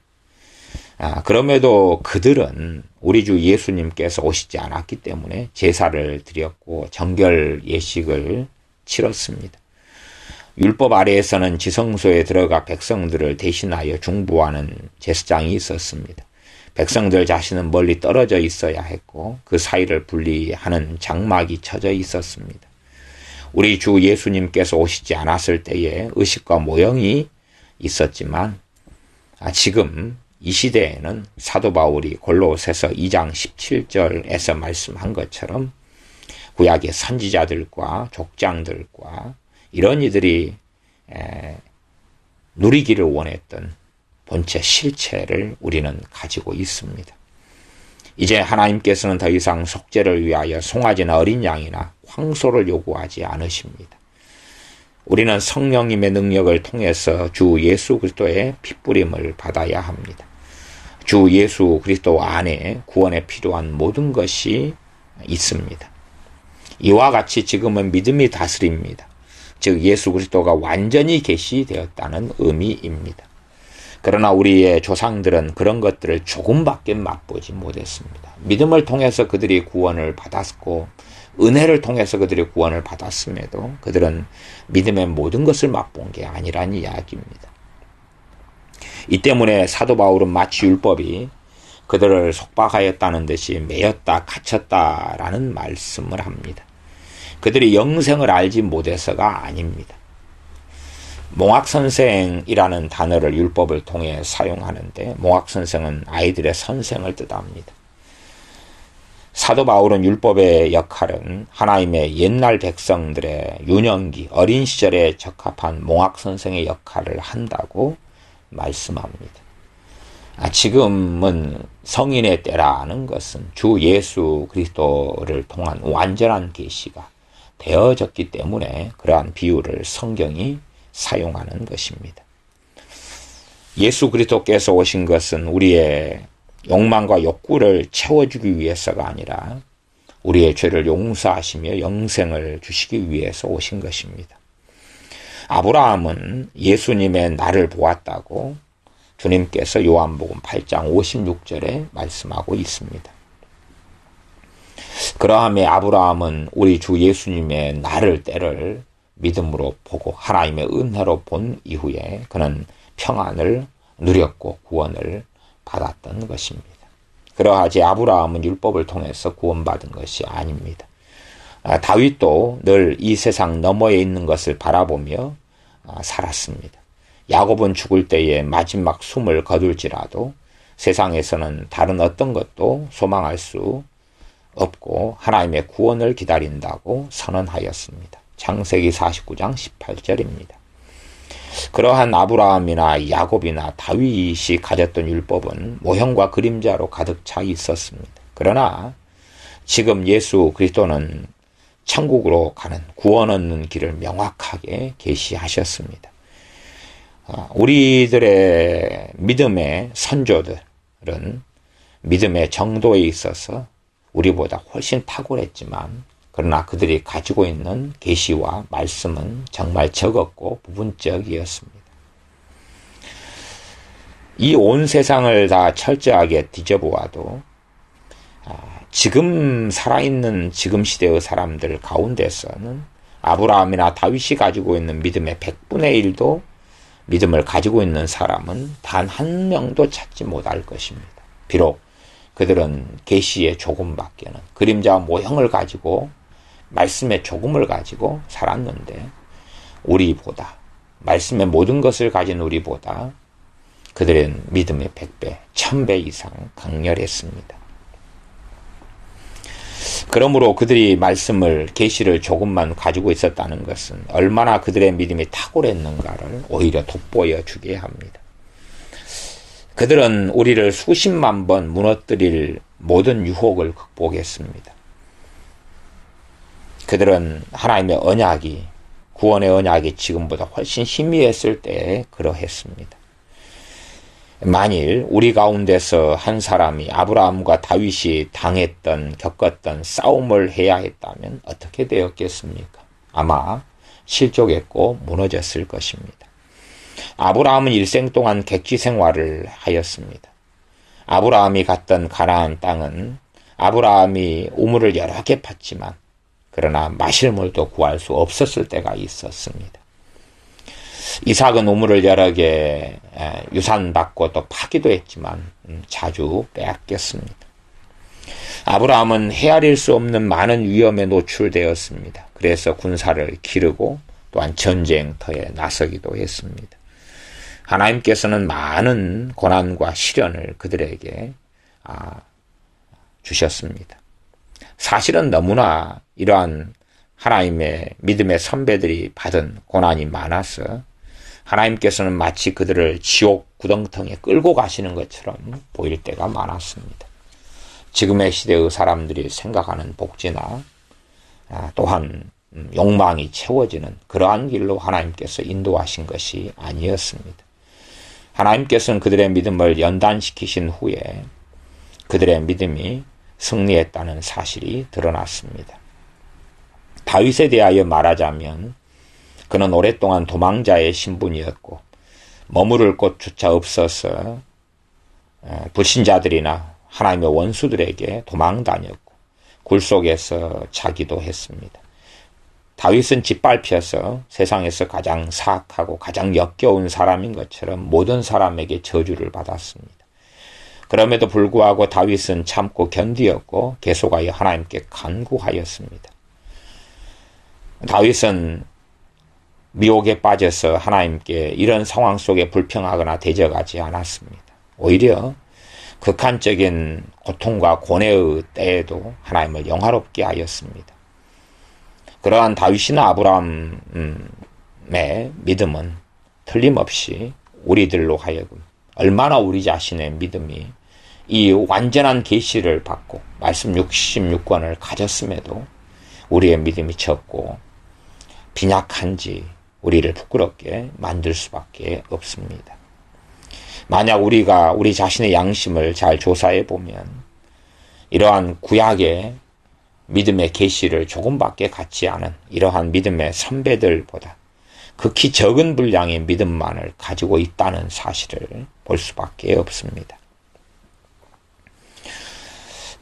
그럼에도 그들은 우리 주 예수님께서 오시지 않았기 때문에 제사를 드렸고 정결 예식을 치렀습니다. 율법 아래에서는 지성소에 들어가 백성들을 대신하여 중보하는 제사장이 있었습니다. 백성들 자신은 멀리 떨어져 있어야 했고 그 사이를 분리하는 장막이 쳐져 있었습니다. 우리 주 예수님께서 오시지 않았을 때에 의식과 모형이 있었지만 지금 이 시대에는 사도 바울이 골로새서 2장 17절에서 말씀한 것처럼 구약의 선지자들과 족장들과 이런 이들이 누리기를 원했던 본체 실체를 우리는 가지고 있습니다. 이제 하나님께서는 더 이상 속죄를 위하여 송아지나 어린 양이나 황소를 요구하지 않으십니다. 우리는 성령님의 능력을 통해서 주 예수 그리스도의 핏부림을 받아야 합니다. 주 예수 그리스도 안에 구원에 필요한 모든 것이 있습니다. 이와 같이 지금은 믿음이 다스립니다. 즉 예수 그리스도가 완전히 계시되었다는 의미입니다. 그러나 우리의 조상들은 그런 것들을 조금밖에 맛보지 못했습니다. 믿음을 통해서 그들이 구원을 받았고 은혜를 통해서 그들이 구원을 받았음에도 그들은 믿음의 모든 것을 맛본 게 아니란 이야기입니다. 이 때문에 사도 바울은 마치 율법이 그들을 속박하였다는 듯이 매였다 갇혔다라는 말씀을 합니다. 그들이 영생을 알지 못해서가 아닙니다. 몽학선생이라는 단어를 율법을 통해 사용하는데 몽학선생은 아이들의 선생을 뜻합니다. 사도 바울은 율법의 역할은 하나님의 옛날 백성들의 유년기, 어린 시절에 적합한 몽학선생의 역할을 한다고 말씀합니다. 지금은 성인의 때라는 것은 주 예수 그리스도를 통한 완전한 계시가 되어졌기 때문에 그러한 비유를 성경이 사용하는 것입니다. 예수 그리스도께서 오신 것은 우리의 욕망과 욕구를 채워주기 위해서가 아니라 우리의 죄를 용서하시며 영생을 주시기 위해서 오신 것입니다. 아브라함은 예수님의 날을 보았다고 주님께서 요한복음 8장 56절에 말씀하고 있습니다. 그러함에 아브라함은 우리 주 예수님의 날을 때를 믿음으로 보고 하나님의 은혜로 본 이후에 그는 평안을 누렸고 구원을 받았던 것입니다. 그러하지 아브라함은 율법을 통해서 구원받은 것이 아닙니다. 다윗도 늘 이 세상 너머에 있는 것을 바라보며 살았습니다. 야곱은 죽을 때에 마지막 숨을 거둘지라도 세상에서는 다른 어떤 것도 소망할 수 없고 하나님의 구원을 기다린다고 선언하였습니다. 창세기 49장 18절입니다. 그러한 아브라함이나 야곱이나 다윗이 가졌던 율법은 모형과 그림자로 가득 차 있었습니다. 그러나 지금 예수 그리스도는 천국으로 가는 구원 얻는 길을 명확하게 계시하셨습니다. 우리들의 믿음의 선조들은 믿음의 정도에 있어서 우리보다 훨씬 탁월했지만 그러나 그들이 가지고 있는 계시와 말씀은 정말 적었고 부분적이었습니다. 이 온 세상을 다 철저하게 뒤져보아도 지금 살아있는 지금 시대의 사람들 가운데서는 아브라함이나 다윗이 가지고 있는 믿음의 100분의 1도 믿음을 가지고 있는 사람은 단 한 명도 찾지 못할 것입니다. 비록 그들은 계시의 조금밖에는 그림자와 모형을 가지고 말씀의 조금을 가지고 살았는데 우리보다 말씀의 모든 것을 가진 우리보다 그들은 믿음의 100배, 1000배 이상 강렬했습니다. 그러므로 그들이 말씀을 계시를 조금만 가지고 있었다는 것은 얼마나 그들의 믿음이 탁월했는가를 오히려 돋보여 주게 합니다. 그들은 우리를 수십만 번 무너뜨릴 모든 유혹을 극복했습니다. 그들은 하나님의 언약이 구원의 언약이 지금보다 훨씬 희미했을 때에 그러했습니다. 만일 우리 가운데서 한 사람이 아브라함과 다윗이 겪었던 싸움을 해야 했다면 어떻게 되었겠습니까? 아마 실족했고 무너졌을 것입니다. 아브라함은 일생 동안 객지 생활을 하였습니다. 아브라함이 갔던 가나안 땅은 아브라함이 우물을 여러 개 팠지만 그러나 마실 물도 구할 수 없었을 때가 있었습니다. 이삭은 우물을 여러 개 유산받고 또 파기도 했지만 자주 빼앗겼습니다. 아브라함은 헤아릴 수 없는 많은 위험에 노출되었습니다. 그래서 군사를 기르고 또한 전쟁터에 나서기도 했습니다. 하나님께서는 많은 고난과 시련을 그들에게 주셨습니다. 사실은 너무나 이러한 하나님의 믿음의 선배들이 받은 고난이 많아서 하나님께서는 마치 그들을 지옥 구덩텅에 끌고 가시는 것처럼 보일 때가 많았습니다. 지금의 시대의 사람들이 생각하는 복지나 또한 욕망이 채워지는 그러한 길로 하나님께서 인도하신 것이 아니었습니다. 하나님께서는 그들의 믿음을 연단시키신 후에 그들의 믿음이 승리했다는 사실이 드러났습니다. 다윗에 대하여 말하자면 그는 오랫동안 도망자의 신분이었고 머무를 곳조차 없어서 불신자들이나 하나님의 원수들에게 도망 다녔고 굴 속에서 자기도 했습니다. 다윗은 짓밟혀서 세상에서 가장 사악하고 가장 역겨운 사람인 것처럼 모든 사람에게 저주를 받았습니다. 그럼에도 불구하고 다윗은 참고 견디었고 계속하여 하나님께 간구하였습니다. 다윗은 미혹에 빠져서 하나님께 이런 상황 속에 불평하거나 대적하지 않았습니다. 오히려 극한적인 고통과 고뇌의 때에도 하나님을 영화롭게 하였습니다. 그러한 다윗이나 아브라함의 믿음은 틀림없이 우리들로 하여금 얼마나 우리 자신의 믿음이 이 완전한 계시를 받고 말씀 66권을 가졌음에도 우리의 믿음이 적고 빈약한지 우리를 부끄럽게 만들 수밖에 없습니다. 만약 우리가 우리 자신의 양심을 잘 조사해 보면 이러한 구약의 믿음의 계시를 조금밖에 갖지 않은 이러한 믿음의 선배들보다 극히 적은 분량의 믿음만을 가지고 있다는 사실을 볼 수밖에 없습니다.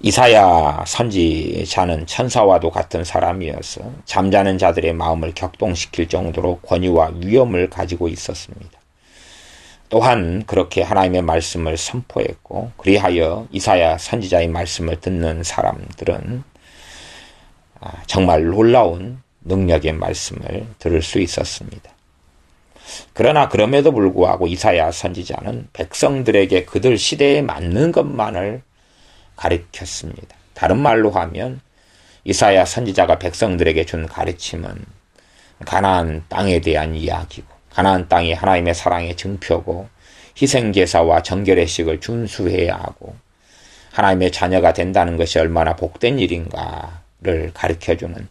이사야 선지자는 천사와도 같은 사람이어서 잠자는 자들의 마음을 격동시킬 정도로 권위와 위엄을 가지고 있었습니다. 또한 그렇게 하나님의 말씀을 선포했고 그리하여 이사야 선지자의 말씀을 듣는 사람들은 정말 놀라운 능력의 말씀을 들을 수 있었습니다. 그러나 그럼에도 불구하고 이사야 선지자는 백성들에게 그들 시대에 맞는 것만을 가르쳤습니다. 다른 말로 하면 이사야 선지자가 백성들에게 준 가르침은 가나안 땅에 대한 이야기고 가나안 땅이 하나님의 사랑의 증표고 희생제사와 정결의식을 준수해야 하고 하나님의 자녀가 된다는 것이 얼마나 복된 일인가를 가르쳐주는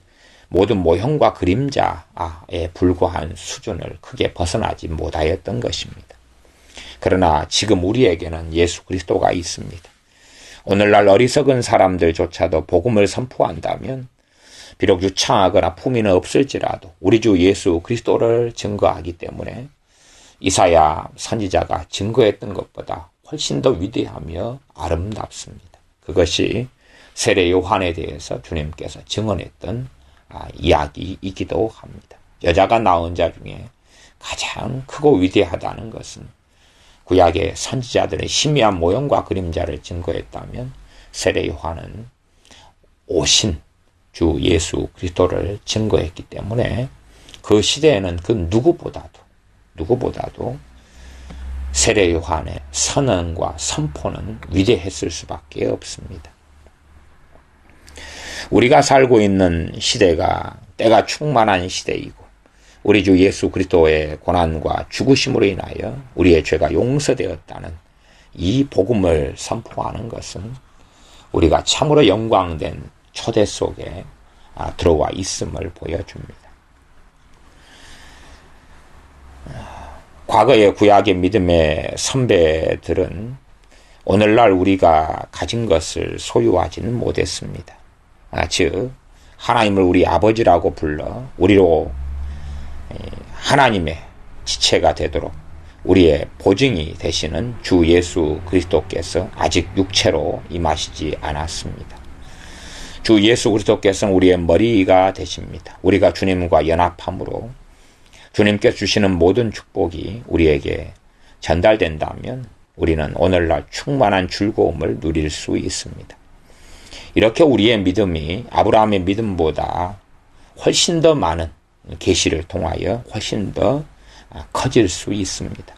모든 모형과 그림자에 불과한 수준을 크게 벗어나지 못하였던 것입니다. 그러나 지금 우리에게는 예수 그리스도가 있습니다. 오늘날 어리석은 사람들조차도 복음을 선포한다면 비록 유창하거나 품위는 없을지라도 우리 주 예수 그리스도를 증거하기 때문에 이사야 선지자가 증거했던 것보다 훨씬 더 위대하며 아름답습니다. 그것이 세례 요한에 대해서 주님께서 증언했던 이야기이기도 합니다. 여자가 낳은 자 중에 가장 크고 위대하다는 것은 구약의 선지자들의 희미한 모형과 그림자를 증거했다면 세례 요한은 오신 주 예수 그리스도를 증거했기 때문에 그 시대에는 그 누구보다도 세례 요한의 선언과 선포는 위대했을 수밖에 없습니다. 우리가 살고 있는 시대가 때가 충만한 시대이고 우리 주 예수 그리스도의 고난과 죽으심으로 인하여 우리의 죄가 용서되었다는 이 복음을 선포하는 것은 우리가 참으로 영광된 초대 속에 들어와 있음을 보여줍니다. 과거의 구약의 믿음의 선배들은 오늘날 우리가 가진 것을 소유하지는 못했습니다. 즉 하나님을 우리 아버지라고 불러 우리로 하나님의 지체가 되도록 우리의 보증이 되시는 주 예수 그리스도께서 아직 육체로 임하시지 않았습니다. 주 예수 그리스도께서는 우리의 머리가 되십니다. 우리가 주님과 연합함으로 주님께서 주시는 모든 축복이 우리에게 전달된다면 우리는 오늘날 충만한 즐거움을 누릴 수 있습니다. 이렇게 우리의 믿음이 아브라함의 믿음보다 훨씬 더 많은 계시를 통하여 훨씬 더 커질 수 있습니다.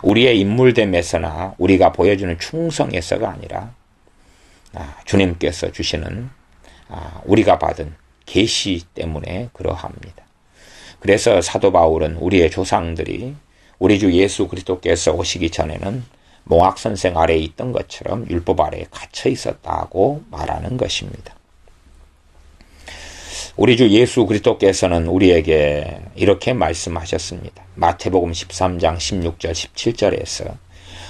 우리의 인물됨에서나 우리가 보여주는 충성에서가 아니라 주님께서 주시는 우리가 받은 계시 때문에 그러합니다. 그래서 사도 바울은 우리의 조상들이 우리 주 예수 그리스도께서 오시기 전에는 몽학선생 아래에 있던 것처럼 율법 아래에 갇혀 있었다고 말하는 것입니다. 우리 주 예수 그리스도께서는 우리에게 이렇게 말씀하셨습니다. 마태복음 13장 16절 17절에서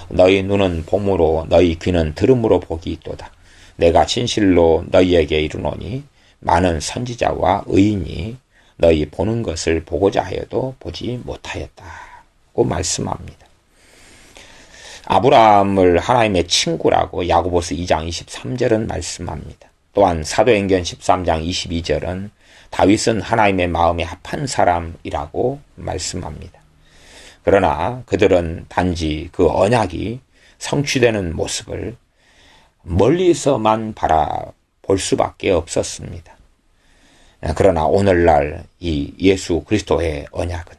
너희 눈은 봄으로 너희 귀는 들음으로 복이 있도다. 내가 진실로 너희에게 이르노니 많은 선지자와 의인이 너희 보는 것을 보고자 하여도 보지 못하였다고 말씀합니다. 아브라함을 하나님의 친구라고 야고보서 2장 23절은 말씀합니다. 또한 사도행전 13장 22절은 다윗은 하나님의 마음에 합한 사람이라고 말씀합니다. 그러나 그들은 단지 그 언약이 성취되는 모습을 멀리서만 바라볼 수밖에 없었습니다. 그러나 오늘날 이 예수 그리스도의 언약은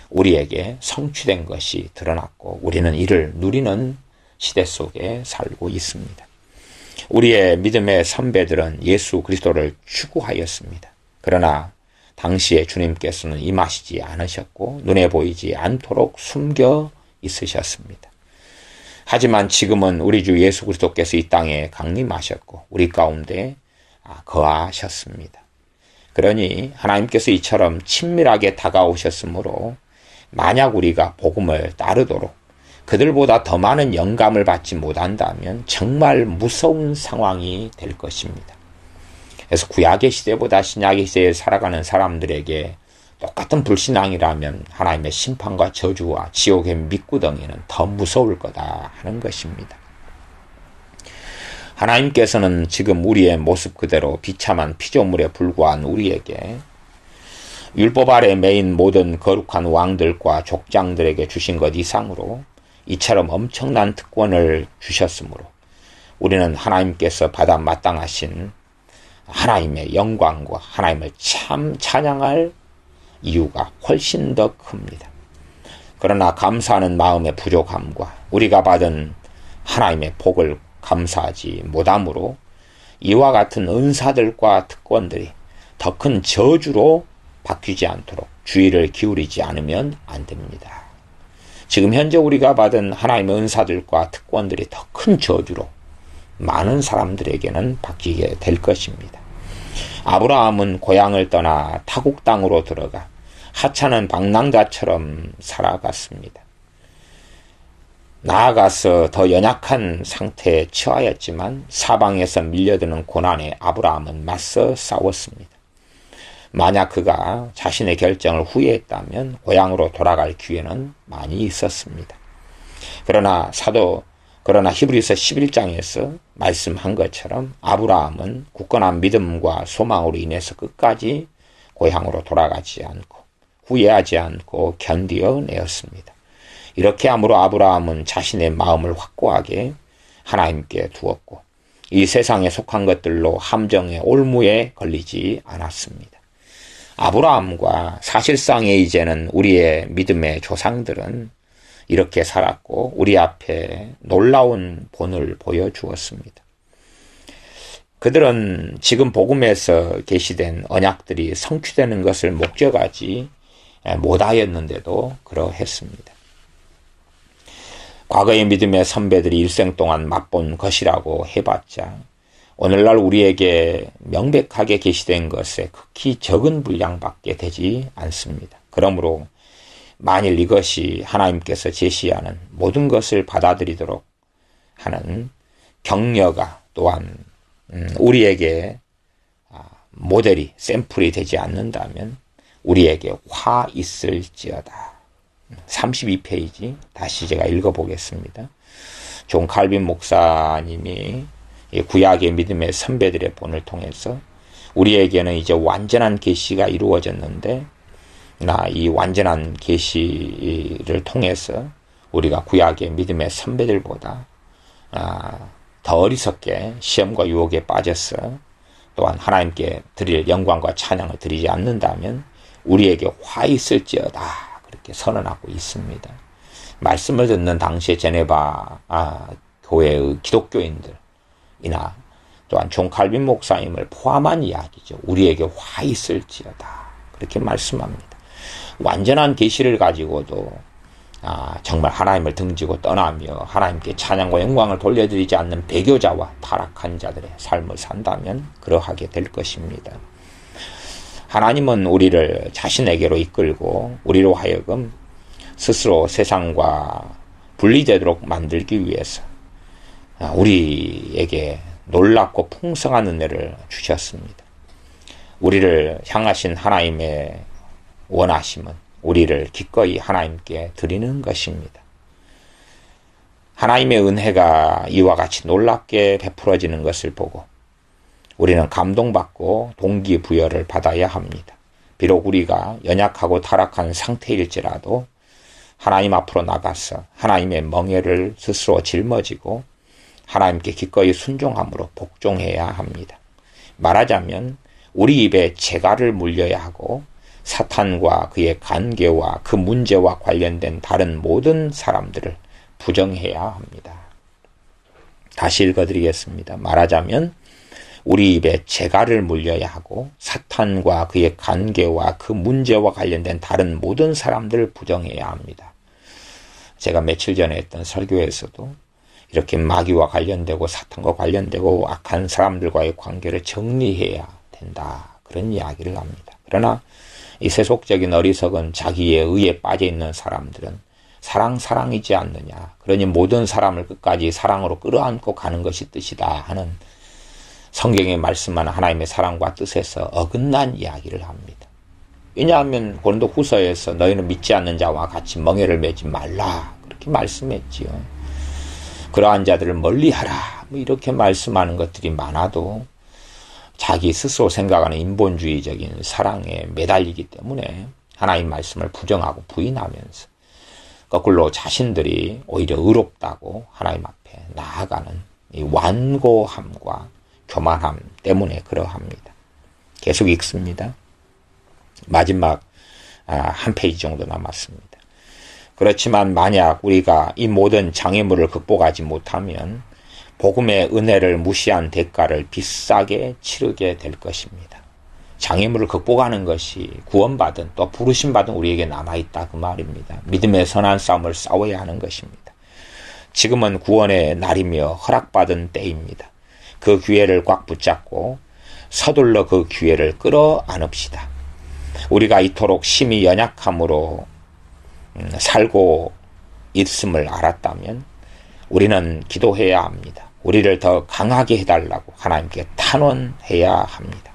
우리에게 성취된 것이 드러났고 우리는 이를 누리는 시대 속에 살고 있습니다. 우리의 믿음의 선배들은 예수 그리스도를 추구하였습니다. 그러나 당시에 주님께서는 임하시지 않으셨고 눈에 보이지 않도록 숨겨 있으셨습니다. 하지만 지금은 우리 주 예수 그리스도께서 이 땅에 강림하셨고 우리 가운데 거하셨습니다. 그러니 하나님께서 이처럼 친밀하게 다가오셨으므로 만약 우리가 복음을 따르도록 그들보다 더 많은 영감을 받지 못한다면 정말 무서운 상황이 될 것입니다. 그래서 구약의 시대보다 신약의 시대에 살아가는 사람들에게 똑같은 불신앙이라면 하나님의 심판과 저주와 지옥의 밑구덩이는 더 무서울 거다 하는 것입니다. 하나님께서는 지금 우리의 모습 그대로 비참한 피조물에 불과한 우리에게 율법 아래 매인 모든 거룩한 왕들과 족장들에게 주신 것 이상으로 이처럼 엄청난 특권을 주셨으므로 우리는 하나님께서 받아 마땅하신 하나님의 영광과 하나님을 참 찬양할 이유가 훨씬 더 큽니다. 그러나 감사하는 마음의 부족함과 우리가 받은 하나님의 복을 감사하지 못함으로 이와 같은 은사들과 특권들이 더 큰 저주로 바뀌지 않도록 주의를 기울이지 않으면 안 됩니다. 지금 현재 우리가 받은 하나님의 은사들과 특권들이 더 큰 저주로 많은 사람들에게는 바뀌게 될 것입니다. 아브라함은 고향을 떠나 타국 땅으로 들어가 하찮은 방랑자처럼 살아갔습니다. 나아가서 더 연약한 상태에 처하였지만 사방에서 밀려드는 고난에 아브라함은 맞서 싸웠습니다. 만약 그가 자신의 결정을 후회했다면 고향으로 돌아갈 기회는 많이 있었습니다. 그러나 히브리서 11장에서 말씀한 것처럼 아브라함은 굳건한 믿음과 소망으로 인해서 끝까지 고향으로 돌아가지 않고 후회하지 않고 견디어내었습니다. 이렇게 함으로 아브라함은 자신의 마음을 확고하게 하나님께 두었고 이 세상에 속한 것들로 함정의 올무에 걸리지 않았습니다. 아브라함과 사실상의 이제는 우리의 믿음의 조상들은 이렇게 살았고 우리 앞에 놀라운 본을 보여주었습니다. 그들은 지금 복음에서 계시된 언약들이 성취되는 것을 목적하지 못하였는데도 그러했습니다. 과거의 믿음의 선배들이 일생 동안 맛본 것이라고 해봤자 오늘날 우리에게 명백하게 계시된 것에 극히 적은 분량밖에 되지 않습니다. 그러므로 만일 이것이 하나님께서 제시하는 모든 것을 받아들이도록 하는 격려가 또한 우리에게 모델이 샘플이 되지 않는다면 우리에게 화 있을지어다. 32페이지 다시 제가 읽어보겠습니다. 존 칼빈 목사님이 구약의 믿음의 선배들의 본을 통해서 우리에게는 이제 완전한 계시가 이루어졌는데 이 완전한 계시를 통해서 우리가 구약의 믿음의 선배들보다 더 어리석게 시험과 유혹에 빠져서 또한 하나님께 드릴 영광과 찬양을 드리지 않는다면 우리에게 화 있을지어다 그렇게 선언하고 있습니다. 말씀을 듣는 당시에 제네바 교회의 기독교인들이나 또한 존 칼빈 목사님을 포함한 이야기죠. 우리에게 화 있을지어다 그렇게 말씀합니다. 완전한 계시를 가지고도 정말 하나님을 등지고 떠나며 하나님께 찬양과 영광을 돌려드리지 않는 배교자와 타락한 자들의 삶을 산다면 그러하게 될 것입니다. 하나님은 우리를 자신에게로 이끌고 우리로 하여금 스스로 세상과 분리되도록 만들기 위해서 우리에게 놀랍고 풍성한 은혜를 주셨습니다. 우리를 향하신 하나님의 원하심은 우리를 기꺼이 하나님께 드리는 것입니다. 하나님의 은혜가 이와 같이 놀랍게 베풀어지는 것을 보고 우리는 감동받고 동기부여를 받아야 합니다. 비록 우리가 연약하고 타락한 상태일지라도 하나님 앞으로 나가서 하나님의 멍에를 스스로 짊어지고 하나님께 기꺼이 순종함으로 복종해야 합니다. 말하자면 우리 입에 재갈을 물려야 하고 사탄과 그의 관계와 그 문제와 관련된 다른 모든 사람들을 부정해야 합니다. 다시 읽어드리겠습니다. 말하자면 우리 입에 재갈을 물려야 하고 사탄과 그의 관계와 그 문제와 관련된 다른 모든 사람들을 부정해야 합니다. 제가 며칠 전에 했던 설교에서도 이렇게 마귀와 관련되고 사탄과 관련되고 악한 사람들과의 관계를 정리해야 된다. 그런 이야기를 합니다. 그러나 이 세속적인 어리석은 자기의 의에 빠져있는 사람들은 사랑이지 않느냐. 그러니 모든 사람을 끝까지 사랑으로 끌어안고 가는 것이 뜻이다 하는 성경에 말씀하는 하나님의 사랑과 뜻에서 어긋난 이야기를 합니다. 왜냐하면 고린도 후서에서 너희는 믿지 않는 자와 같이 멍에를 매지 말라 그렇게 말씀했지요. 그러한 자들을 멀리하라 이렇게 말씀하는 것들이 많아도 자기 스스로 생각하는 인본주의적인 사랑에 매달리기 때문에 하나님 말씀을 부정하고 부인하면서 거꾸로 자신들이 오히려 의롭다고 하나님 앞에 나아가는 이 완고함과 교만함 때문에 그러합니다. 계속 읽습니다. 마지막 한 페이지 정도 남았습니다. 그렇지만 만약 우리가 이 모든 장애물을 극복하지 못하면 복음의 은혜를 무시한 대가를 비싸게 치르게 될 것입니다. 장애물을 극복하는 것이 구원받은 또 부르심받은 우리에게 남아있다 그 말입니다. 믿음의 선한 싸움을 싸워야 하는 것입니다. 지금은 구원의 날이며 허락받은 때입니다. 그 기회를 꽉 붙잡고 서둘러 그 기회를 끌어안읍시다. 우리가 이토록 심히 연약함으로 살고 있음을 알았다면 우리는 기도해야 합니다. 우리를 더 강하게 해달라고 하나님께 탄원해야 합니다.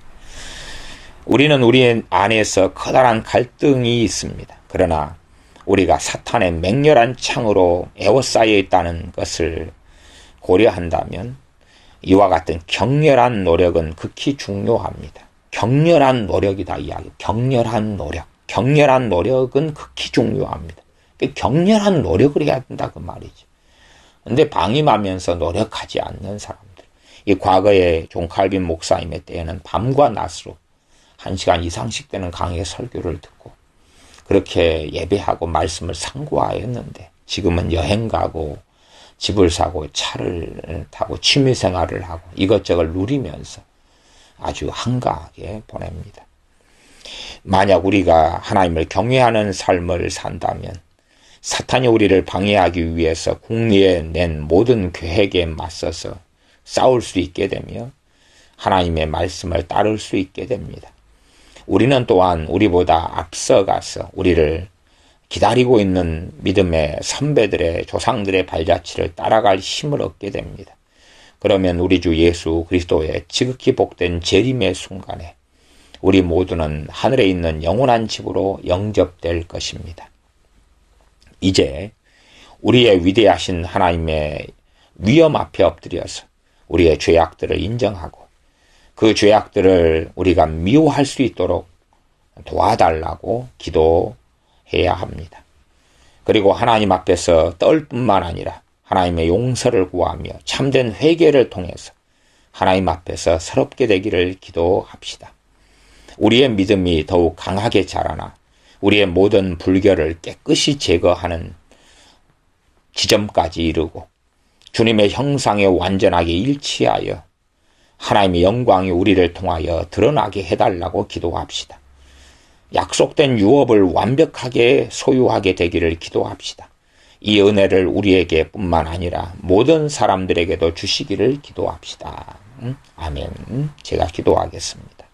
우리는 우리 안에서 커다란 갈등이 있습니다. 그러나 우리가 사탄의 맹렬한 창으로 에워싸여 있다는 것을 고려한다면 이와 같은 격렬한 노력은 극히 중요합니다. 격렬한 노력이다 이야기. 격렬한 노력. 격렬한 노력은 극히 중요합니다. 격렬한 노력을 해야 된다 그 말이죠. 근데 방임하면서 노력하지 않는 사람들. 이 과거에 존 칼빈 목사님의 때에는 밤과 낮으로 1시간 이상씩 되는 강의 설교를 듣고 그렇게 예배하고 말씀을 상고하였는데 지금은 여행 가고 집을 사고 차를 타고 취미생활을 하고 이것저것 누리면서 아주 한가하게 보냅니다. 만약 우리가 하나님을 경외하는 삶을 산다면 사탄이 우리를 방해하기 위해서 궁리에 낸 모든 계획에 맞서서 싸울 수 있게 되며 하나님의 말씀을 따를 수 있게 됩니다. 우리는 또한 우리보다 앞서가서 우리를 기다리고 있는 믿음의 선배들의 조상들의 발자취를 따라갈 힘을 얻게 됩니다. 그러면 우리 주 예수 그리스도의 지극히 복된 재림의 순간에 우리 모두는 하늘에 있는 영원한 집으로 영접될 것입니다. 이제 우리의 위대하신 하나님의 위엄 앞에 엎드려서 우리의 죄악들을 인정하고 그 죄악들을 우리가 미워할 수 있도록 도와달라고 기도해야 합니다. 그리고 하나님 앞에서 떨 뿐만 아니라 하나님의 용서를 구하며 참된 회개를 통해서 하나님 앞에서 새롭게 되기를 기도합시다. 우리의 믿음이 더욱 강하게 자라나 우리의 모든 불결을 깨끗이 제거하는 지점까지 이르고 주님의 형상에 완전하게 일치하여 하나님의 영광이 우리를 통하여 드러나게 해달라고 기도합시다. 약속된 유업을 완벽하게 소유하게 되기를 기도합시다. 이 은혜를 우리에게 뿐만 아니라 모든 사람들에게도 주시기를 기도합시다. 아멘. 제가 기도하겠습니다.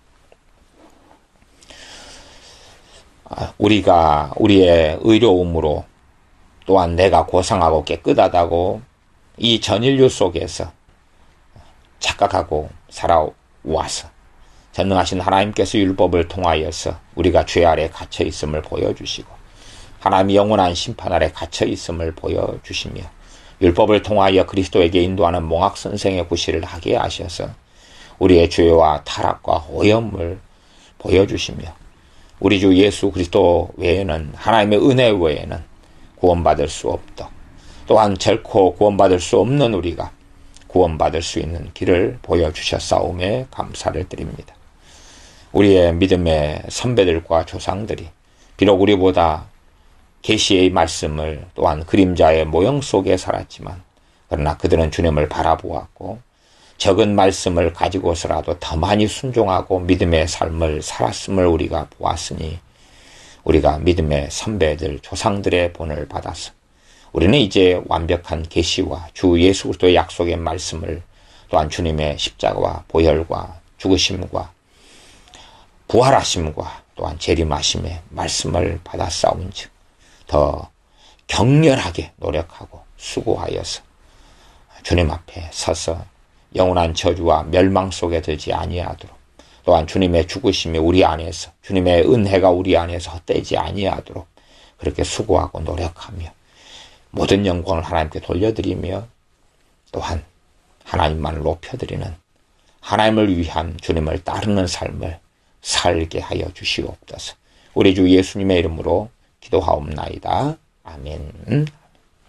우리가 우리의 의로움으로 또한 내가 고상하고 깨끗하다고 이 전인류 속에서 착각하고 살아와서 전능하신 하나님께서 율법을 통하여서 우리가 죄 아래 갇혀 있음을 보여주시고 하나님이 영원한 심판 아래 갇혀 있음을 보여주시며 율법을 통하여 그리스도에게 인도하는 몽학선생의 구실을 하게 하셔서 우리의 죄와 타락과 오염을 보여주시며 우리 주 예수 그리스도 외에는 하나님의 은혜 외에는 구원받을 수 없다. 또한 결코 구원받을 수 없는 우리가 구원받을 수 있는 길을 보여주셨사오매 감사를 드립니다. 우리의 믿음의 선배들과 조상들이 비록 우리보다 계시의 말씀을 또한 그림자의 모형 속에 살았지만 그러나 그들은 주님을 바라보았고 적은 말씀을 가지고서라도 더 많이 순종하고 믿음의 삶을 살았음을 우리가 보았으니 우리가 믿음의 선배들 조상들의 본을 받아서 우리는 이제 완벽한 계시와 주 예수 그리스도의 약속의 말씀을 또한 주님의 십자가와 보혈과 죽으심과 부활하심과 또한 재림하심의 말씀을 받았사온즉 더 격렬하게 노력하고 수고하여서 주님 앞에 서서 영원한 저주와 멸망 속에 들지 아니하도록 또한 주님의 죽으심이 우리 안에서 주님의 은혜가 우리 안에서 헛되지 아니하도록 그렇게 수고하고 노력하며 모든 영광을 하나님께 돌려드리며 또한 하나님만을 높여드리는 하나님을 위한 주님을 따르는 삶을 살게 하여 주시옵소서. 우리 주 예수님의 이름으로 기도하옵나이다. 아멘.